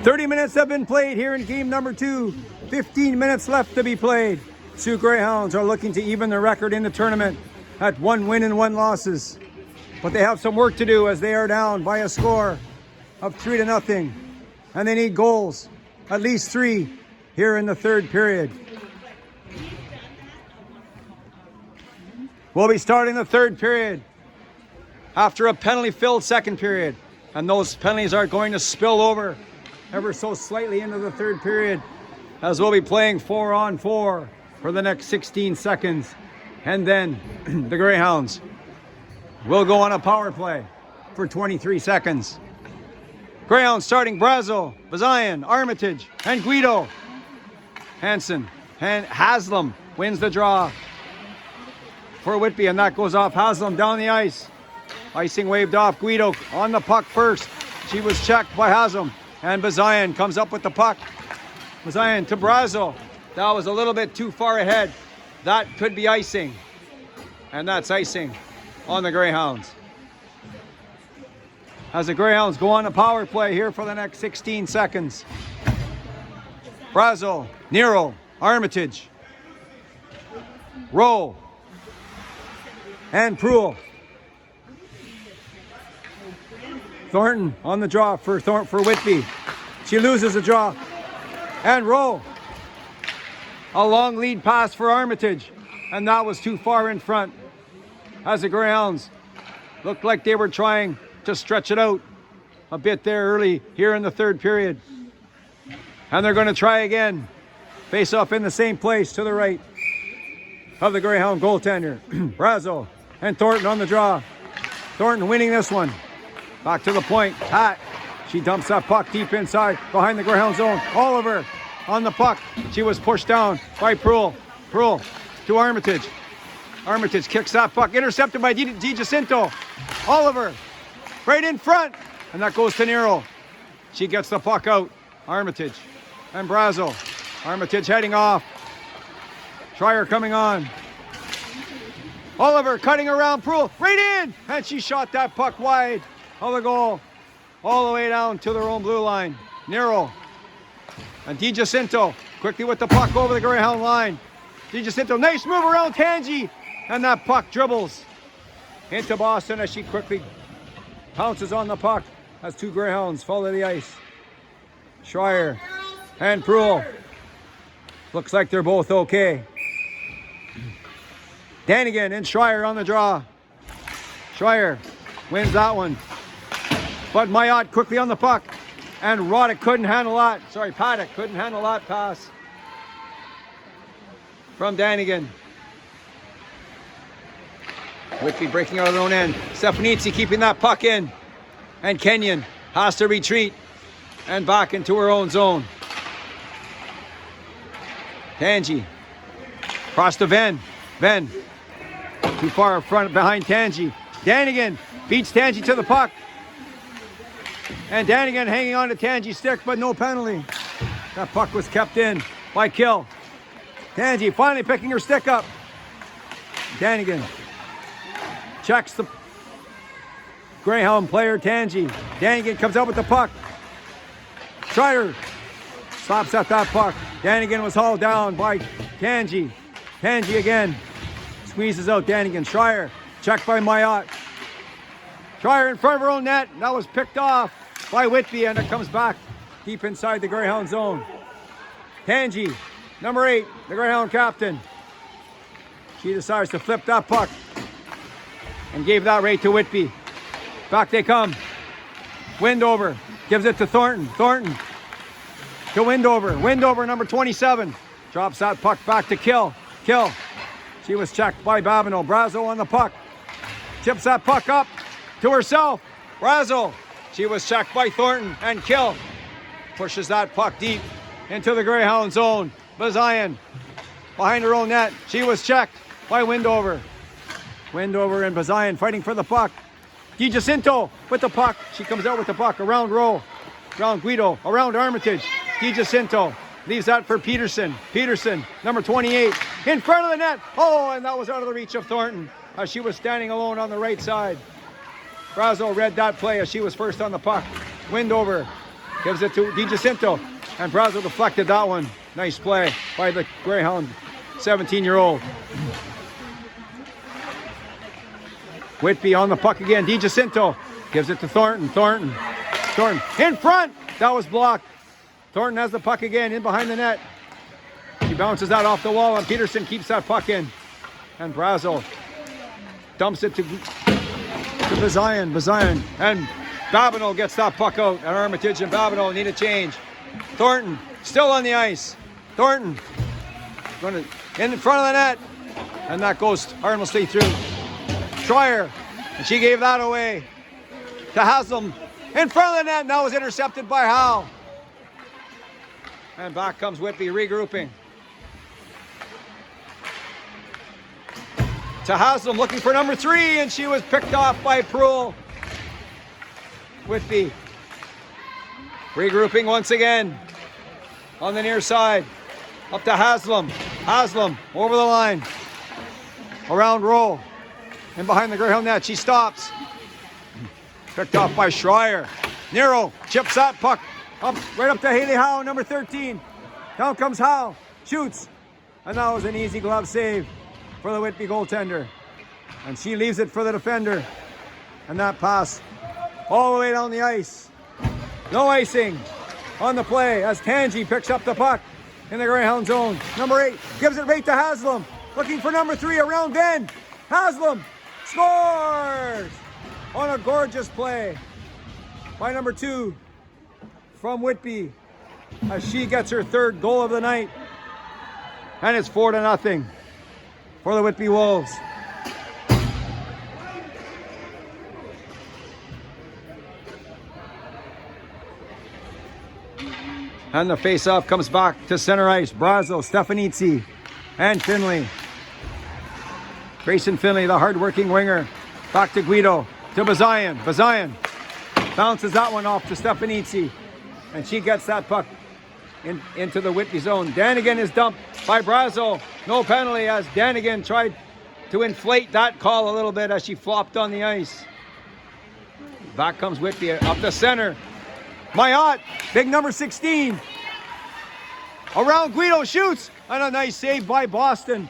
"30 minutes have been played here in game number 2. 15 minutes left to be played. Sioux Greyhounds are looking to even their record in the tournament at 1 win and 1 losses. But they have some work to do as they are down by a score of 3-0. And they need goals, at least 3, here in the third period. We'll be starting the third period after a penalty-filled second period. And those penalties are going to spill over ever so slightly into the third period as we'll be playing 4-on-4 for the next 16 seconds. And then the Greyhounds will go on a power play for 23 seconds. Greyhounds starting Brazo, Bazayan, Armitage, and Guido. Hansen and Haslam wins the draw for Whitby, and that goes off Haslam down the ice. Icing waved off. Guido on the puck first. She was checked by Haslam, and Bazayan comes up with the puck. Bazayan to Brazo. That was a little bit too far ahead. That could be icing, and that's icing on the Greyhounds. As the Greyhounds go on a power play here for the next 16 seconds. Brazo, Nero, Armitage, Rowe, and Pruill. Thornton on the draw for Whitby. She loses the draw. And Rowe. A long lead pass for Armitage. And that was too far in front. As the Greyhounds looked like they were trying to stretch it out a bit there early here in the third period. And they're going to try again. Face off in the same place to the right of the Greyhound goaltender. Brazo and Thornton on the draw. Thornton winning this one. Back to the point. Pat. She dumps that puck deep inside behind the Greyhound zone. Oliver on the puck. She was pushed down by Pruill. Pearl to Armitage. Armitage kicks that puck. Intercepted by Di Jacinto. Oliver right in front. And that goes to Nero. She gets the puck out. Armitage and Brazo. Armitage heading off. Schreier coming on. Oliver cutting around Pearl. Right in. And she shot that puck wide of the goal. All the way down to their own blue line. Nero and Di Jacinto quickly with the puck over the Greyhound line. Di Jacinto, nice move around Tangi. And that puck dribbles into Boston as she quickly pounces on the puck as two Greyhounds fall to the ice. Schreier and Pruill. Looks like they're both okay. Danigan and Schreier on the draw. Schreier wins that one. But Mayotte quickly on the puck. And Roddick couldn't handle that. Sorry, Paddock couldn't handle that pass from Danigan. Whitby breaking out of their own end. Stefanitsi keeping that puck in. And Kenyon has to retreat and back into her own zone. Tangi across to Venn. Venn too far in front behind Tangi. Danigan beats Tangi to the puck. And Danigan hanging on to Tangi's stick, but no penalty. That puck was kept in by Kill. Tangi finally picking her stick up. Danigan checks the Greyhound player, Tangi. Danigan comes out with the puck. Schreier stops at that puck. Danigan was hauled down by Tangi. Tangi again squeezes out Danigan. Schreier checked by Mayotte. Schreier in front of her own net. That was picked off by Whitby, and it comes back deep inside the Greyhound zone. Tangi, number 8, the Greyhound captain. She decides to flip that puck and gave that right to Whitby. Back they come. Windover gives it to Thornton. Thornton to Windover. Windover, number 27. Drops that puck back to Kill. Kill. She was checked by Babineau. Brazo on the puck. Tips that puck up to herself. Brazo. She was checked by Thornton, and Kill pushes that puck deep into the Greyhound zone. Bazayan behind her own net. She was checked by Windover. Windover and Bazayan fighting for the puck. Di Jacinto with the puck. She comes out with the puck around Rowe, around Guido, around Armitage. Di Jacinto leaves that for Peterson. Peterson, number 28, in front of the net. Oh, and that was out of the reach of Thornton as she was standing alone on the right side. Brazo read that play as she was first on the puck. Windover gives it to Di Jacinto, and Brazo deflected that one. Nice play by the Greyhound 17-year-old. Whitby on the puck again. Di Jacinto gives it to Thornton. Thornton in front. That was blocked. Thornton has the puck again in behind the net. She bounces that off the wall, and Peterson keeps that puck in. And Brazo dumps it to Bazayan. Bazayan. And Babineau gets that puck out. And Armitage and Babineau need a change. Thornton still on the ice. Thornton going in front of the net. And that goes harmlessly through Schreier. And she gave that away to Haslam. In front of the net. Now was intercepted by Howe. And back comes Whitby regrouping. To Haslam looking for number 3, and she was picked off by Pruill. Whitby regrouping once again on the near side. Up to Haslam. Haslam over the line. Around Rowe. And behind the Greyhound net. She stops. Picked off by Schreier. Nero chips that puck up right up to Haley Howe, number 13. Down comes Howe. Shoots. And that was an easy glove save for the Whitby goaltender. And she leaves it for the defender. And that pass all the way down the ice. No icing on the play as Tangi picks up the puck in the Greyhound zone. Number 8 gives it right to Haslam. Looking for number 3 around Ben. Haslam scores on a gorgeous play by number 2 from Whitby as she gets her 3rd goal of the night. And it's 4-0 for the Whitby Wolves. And the face-off comes back to center ice. Brazo, Stefanitsi, and Finley. Grayson Finley, the hard-working winger. Back to Guido, to Bazayan. Bazayan bounces that one off to Stefanitsi, and she gets that puck into the Whitby zone. Danigan is dumped by Brazo. No penalty as Danigan tried to inflate that call a little bit as she flopped on the ice. Back comes Whitby up the center. Mayotte, big number 16. Around Guido, shoots, and a nice save by Boston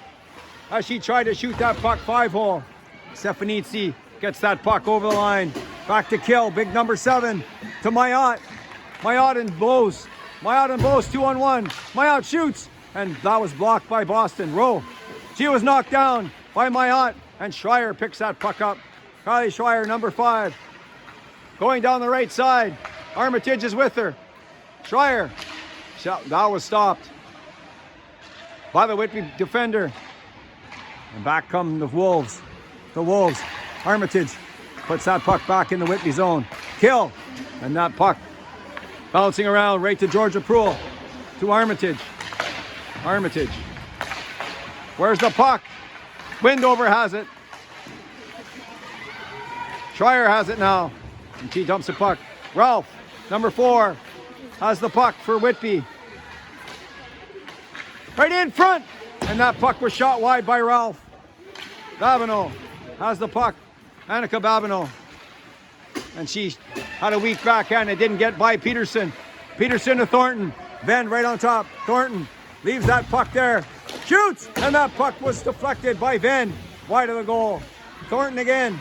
as she tried to shoot that puck 5-hole. Stefanitsi gets that puck over the line. Back to Kill, big number 7 to Mayotte. Mayotte and Bose. Mayotte and Bose 2-on-1. Mayotte shoots, and that was blocked by Boston. Rowe. She was knocked down by Mayotte, and Schreier picks that puck up. Kylie Schreier, number 5. Going down the right side. Armitage is with her. Schreier. That was stopped by the Whitby defender. And back come the Wolves. The Wolves. Armitage puts that puck back in the Whitby zone. Kill. And that puck bouncing around right to Georgia Proulx. To Armitage. Armitage. Where's the puck? Windover has it. Schreier has it now. And she dumps the puck. Ralph, number 4, has the puck for Whitby. Right in front. And that puck was shot wide by Ralph. Babineau has the puck. Annika Babineau. And she had a weak backhand. It didn't get by Peterson. Peterson to Thornton. Venn right on top. Thornton leaves that puck there. Shoots! And that puck was deflected by Venn. Wide of the goal. Thornton again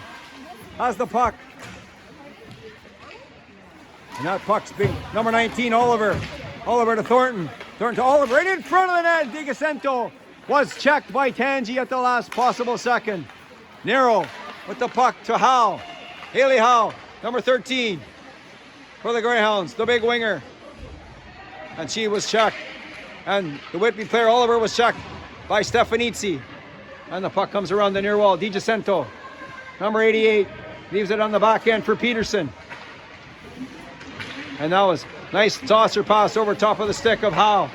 has the puck. And that puck's big. Number 19, Oliver. Oliver to Thornton. Thornton to Oliver. Right in front of the net. DiGiacento was checked by Tangi at the last possible second. Nero with the puck to Howe. Haley Howe, number 13 for the Greyhounds, the big winger. And she was checked. And the Whitby player Oliver was checked by Stefanitsi. And the puck comes around the near wall. DiGiacento, number 88, leaves it on the back end for Peterson. And that was nice saucer pass over top of the stick of Howe.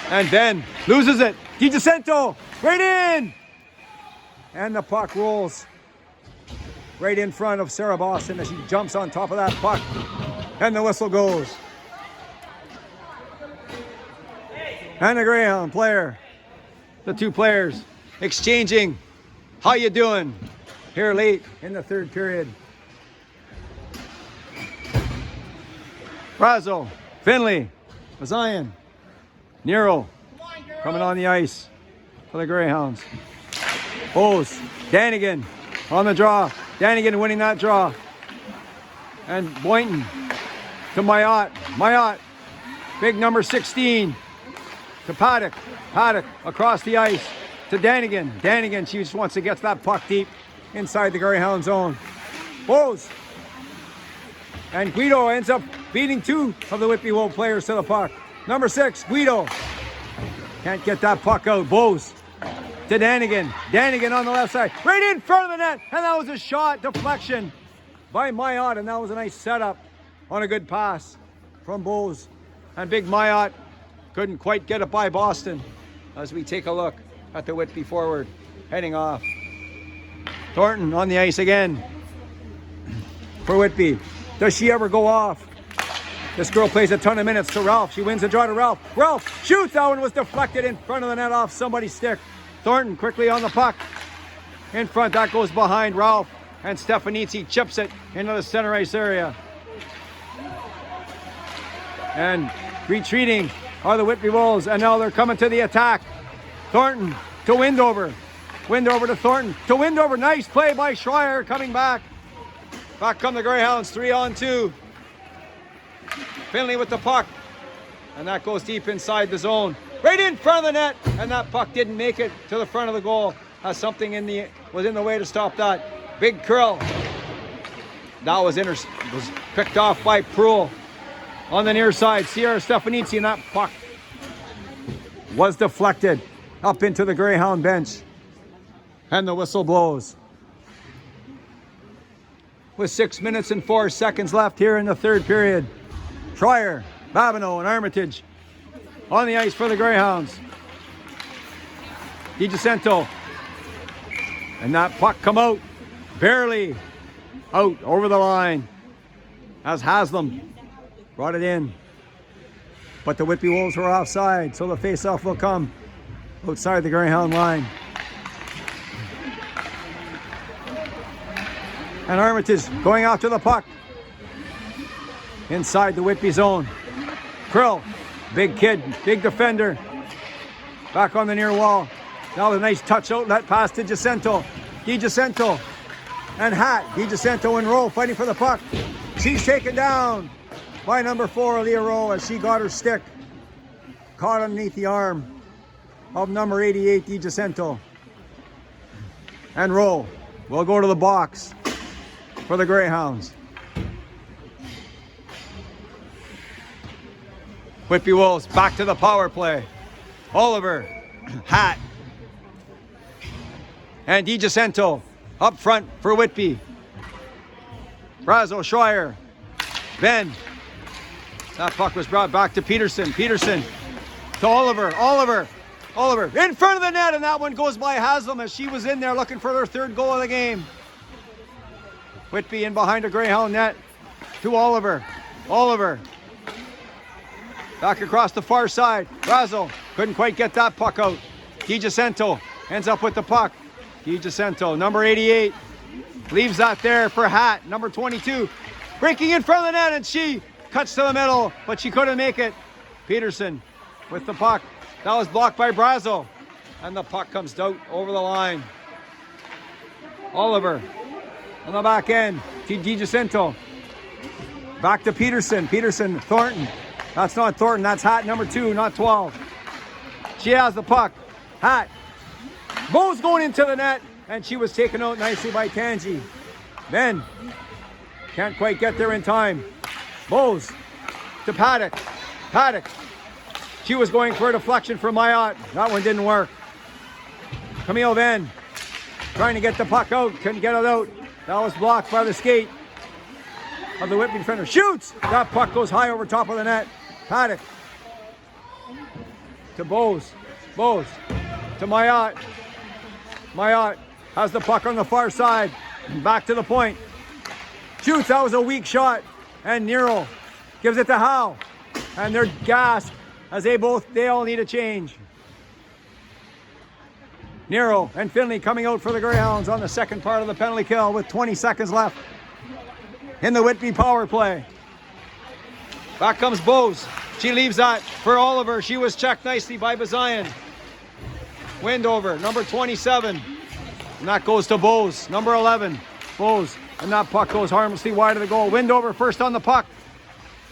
And then loses it. DiGiacento right in. And the puck rolls right in front of Sarah Boston as she jumps on top of that puck. And the whistle goes. And the Greyhound player, the two players exchanging, how you doing? Here late in the third period. Brazo, Finley, Mazayan, Nero coming on the ice for the Greyhounds. Bose, Danigan on the draw. Danigan winning that draw. And Boynton to Mayotte. Mayotte, big number 16 to Paddock. Paddock across the ice to Danigan. Danigan, she just wants to get that puck deep inside the Greyhound zone. Bose. And Guido ends up beating 2 of the Whitby Wolf players to the puck. Number 6, Guido. Can't get that puck out. Bose to Danigan. Danigan on the left side. Right in front of the net. And that was a shot deflection by Mayotte. And that was a nice setup on a good pass from Bose. And big Mayotte couldn't quite get it by Boston as we take a look at the Whitby forward heading off. Thornton on the ice again for Whitby. Does she ever go off? This girl plays a ton of minutes to Ralph. She wins the draw to Ralph. Ralph shoots. That one was deflected in front of the net off somebody's stick. Thornton quickly on the puck. In front, that goes behind Ralph. And Stefanitsi chips it into the center ice area. And retreating are the Whitby Wolves. And now they're coming to the attack. Thornton to Windover. Windover to Thornton. To Windover. Nice play by Schreier coming back. Back come the Greyhounds, 3-on-2. Finley with the puck. And that goes deep inside the zone. Right in front of the net. And that puck didn't make it to the front of the goal. As something was in the way to stop that. Big curl. That was picked off by Proulx. On the near side, Sierra Stefanitsi, and that puck was deflected up into the Greyhound bench. And the whistle blows. With 6 minutes and 4 seconds left here in the third period. Schreier, Babineau, and Armitage on the ice for the Greyhounds. DiGiacinto. And that puck come out. Barely out over the line. As Haslam brought it in. But the Whitby Wolves were offside, so the face-off will come outside the Greyhound line. And Armitage going after the puck. Inside the Whitby zone. Krill, big kid, big defender. Back on the near wall. Now a nice touch outlet pass to DiGiacinto. DiGiacinto and Hat. DiGiacinto and Rowe fighting for the puck. She's taken down by number 4, Leah Rowe, as she got her stick caught underneath the arm of number 88, DiGiacinto. And Rowe will go to the box for the Greyhounds. Whitby Wolves back to the power play. Oliver, Hat, and DiGiacinto up front for Whitby. Brazo, Schreier, Ben. That puck was brought back to Peterson. Peterson to Oliver. Oliver in front of the net, and that one goes by Haslam as she was in there looking for their 3rd goal of the game. Whitby in behind a Greyhound net to Oliver. Oliver back across the far side. Brazo couldn't quite get that puck out. DiGiacinto ends up with the puck. DiGiacinto, number 88, leaves that there for Hat, number 22. Breaking in front of the net, and she cuts to the middle, but she couldn't make it. Peterson with the puck. That was blocked by Brazo, and the puck comes out over the line. Oliver on the back end to DiGiacinto. Back to Peterson. Peterson, Thornton. That's not Thornton, that's Hat, number 2, not 12. She has the puck. Hat. Bo's going into the net, and she was taken out nicely by Tangi. Then, can't quite get there in time. Bose to Paddock. Paddock. She was going for a deflection from Mayotte. That one didn't work. Camille Venn trying to get the puck out. Couldn't get it out. That was blocked by the skate of the Whitby defender. Shoots! That puck goes high over top of the net. Paddock to Bose. Bose to Mayotte. Mayotte has the puck on the far side. Back to the point. Shoots, that was a weak shot. And Nero gives it to Howe. And they're gassed as they all need a change. Nero and Finley coming out for the Greyhounds on the second part of the penalty kill with 20 seconds left in the Whitby power play. Back comes Bose. She leaves that for Oliver. She was checked nicely by Bazayan. Windover, number 27. And that goes to Bose, number 11. Bose, and that puck goes harmlessly wide of the goal. Windover first on the puck.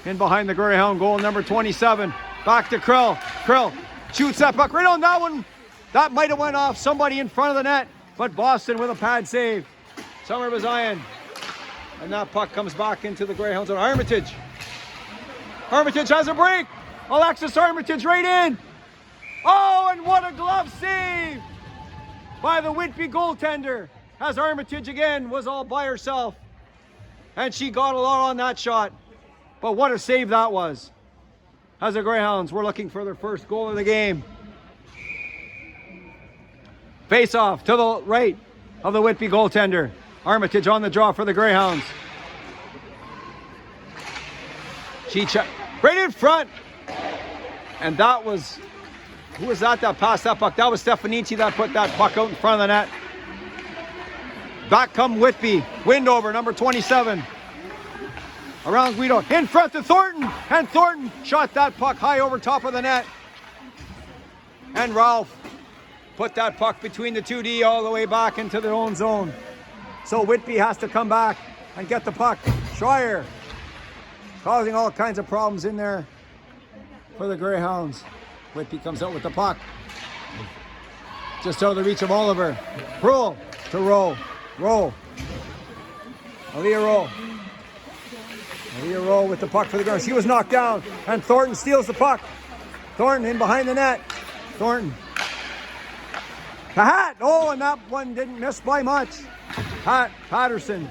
In behind the Greyhound goal, number 27. Back to Krill. Krill shoots that puck right on that one. That might have went off somebody in front of the net, but Boston with a pad save. Summer Bazayan. And that puck comes back into the Greyhounds on Armitage. Armitage has a break. Alexis Armitage right in. Oh, and what a glove save by the Whitby goaltender, as Armitage again was all by herself. And she got a lot on that shot. But what a save that was. As the Greyhounds were looking for their first goal of the game. Face off to the right of the Whitby goaltender. Armitage on the draw for the Greyhounds. She checked right in front. And that was, who was that passed that puck? That was Stefanici that put that puck out in front of the net. Back come Whitby. Windover, number 27. Around Guido. In front to Thornton. And Thornton shot that puck high over top of the net. And Ralph put that puck between the 2D all the way back into their own zone. So Whitby has to come back and get the puck. Schreier causing all kinds of problems in there for the Greyhounds. Whitby comes out with the puck. Just out of the reach of Oliver. Prohl to Rowe. Rowe. Aaliyah Rowe. Aaliyah Rowe with the puck for the Greyhounds. She was knocked down. And Thornton steals the puck. Thornton in behind the net. Thornton. The Hat. Oh, and that one didn't miss by much. Hat Patterson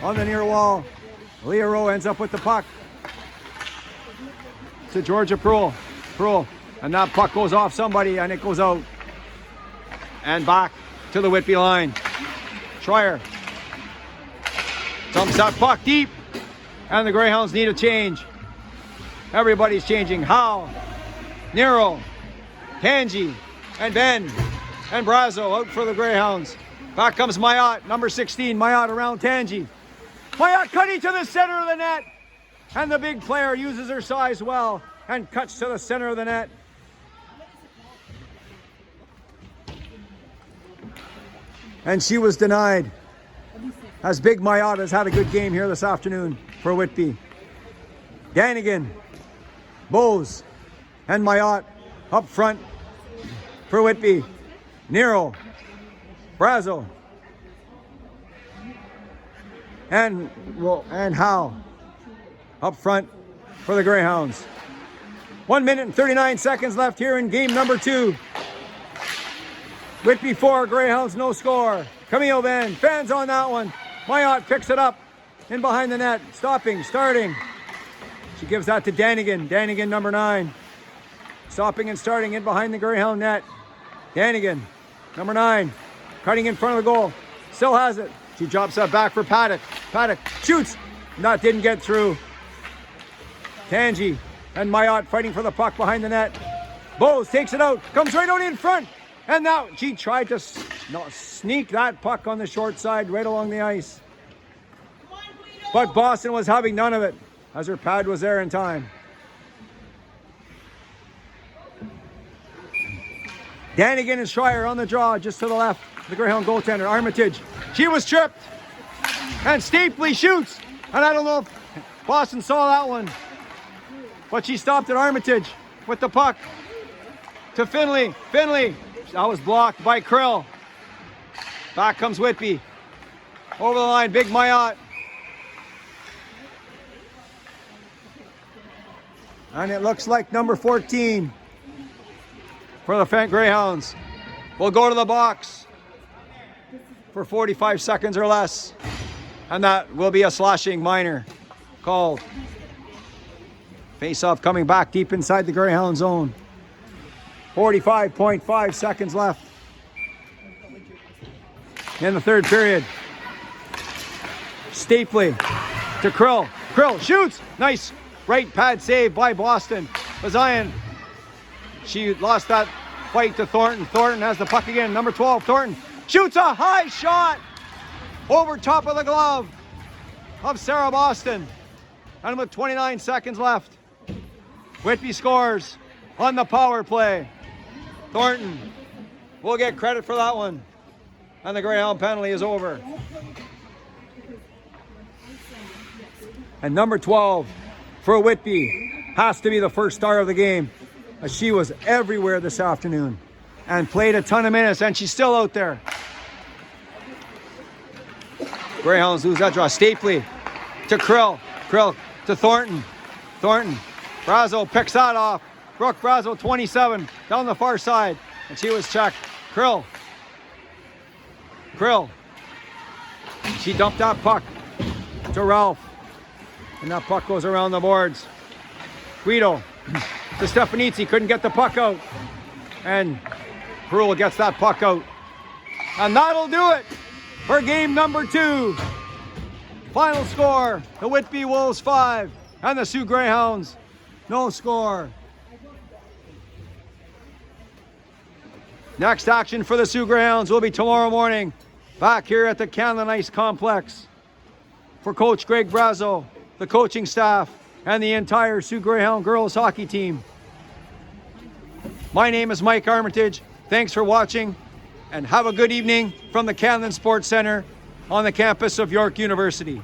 on the near wall. Leah Rowe ends up with the puck to Georgia Prohl. Prohl. And that puck goes off somebody and it goes out. And back to the Whitby line. Schreier dumps that puck deep. And the Greyhounds need a change. Everybody's changing. Howe, Nero, Tangi, and Ben, and Brazo out for the Greyhounds. Back comes Mayotte, number 16. Mayotte around Tangi. Mayotte cutting to the center of the net. And the big player uses her size well and cuts to the center of the net. And she was denied. As Big Mayotte has had a good game here this afternoon for Whitby. Danigan, Bose, and Mayotte up front for Whitby. Nero, Brazo, and Howe up front for the Greyhounds. 1 minute and 39 seconds left here in game number 2. Whitby 4, Greyhounds no score. Camille Ben, fans on that one. Mayotte picks it up in behind the net. Stopping, starting. She gives that to Danigan. Danigan, number 9. Stopping and starting in behind the Greyhound net. Danigan, number 9. Cutting in front of the goal. Still has it. She drops that back for Paddock. Paddock shoots. That didn't get through. Tangi and Mayotte fighting for the puck behind the net. Bose takes it out. Comes right out in front. And now she tried to sneak that puck on the short side right along the ice. But Boston was having none of it as her pad was there in time. Danigan and Schreier on the draw just to the left. The Greyhound goaltender, Armitage. She was tripped. And Stapley shoots. And I don't know if Boston saw that one. But she stopped at Armitage with the puck to Finley. Finley. That was blocked by Krill. Back comes Whitby. Over the line, Big Mayotte. And it looks like number 14 for the Greyhounds will go to the box for 45 seconds or less. And that will be a slashing minor called. Face-off coming back deep inside the Greyhound zone. 45.5 seconds left in the third period. Stapley to Krill. Krill shoots. Nice right pad save by Boston. Bazayan. She lost that fight to Thornton. Thornton has the puck again. Number 12, Thornton shoots a high shot over top of the glove of Sarah Boston. And with 29 seconds left, Whitby scores on the power play. Thornton will get credit for that one. And the Greyhound penalty is over. And number 12 for Whitby has to be the first star of the game, as she was everywhere this afternoon and played a ton of minutes, and she's still out there. Greyhounds lose that draw. Stapley to Krill. Krill to Thornton. Thornton. Brazo picks that off. Brooke Brazo, 27, down the far side. And she was checked. Krill. Krill. She dumped that puck to Ralph. And that puck goes around the boards. Guido to Stefanizzi. Couldn't get the puck out. And Brule gets that puck out. And that'll do it for game number 2. Final score, the Whitby Wolves 5 and the Sioux Greyhounds no score. Next action for the Sioux Greyhounds will be tomorrow morning back here at the Canlan Ice Complex. For Coach Greg Brazo, the coaching staff, and the entire Sioux Greyhound girls hockey team. My name is Mike Armitage. Thanks for watching, and have a good evening from the Canlan Sports Center on the campus of York University.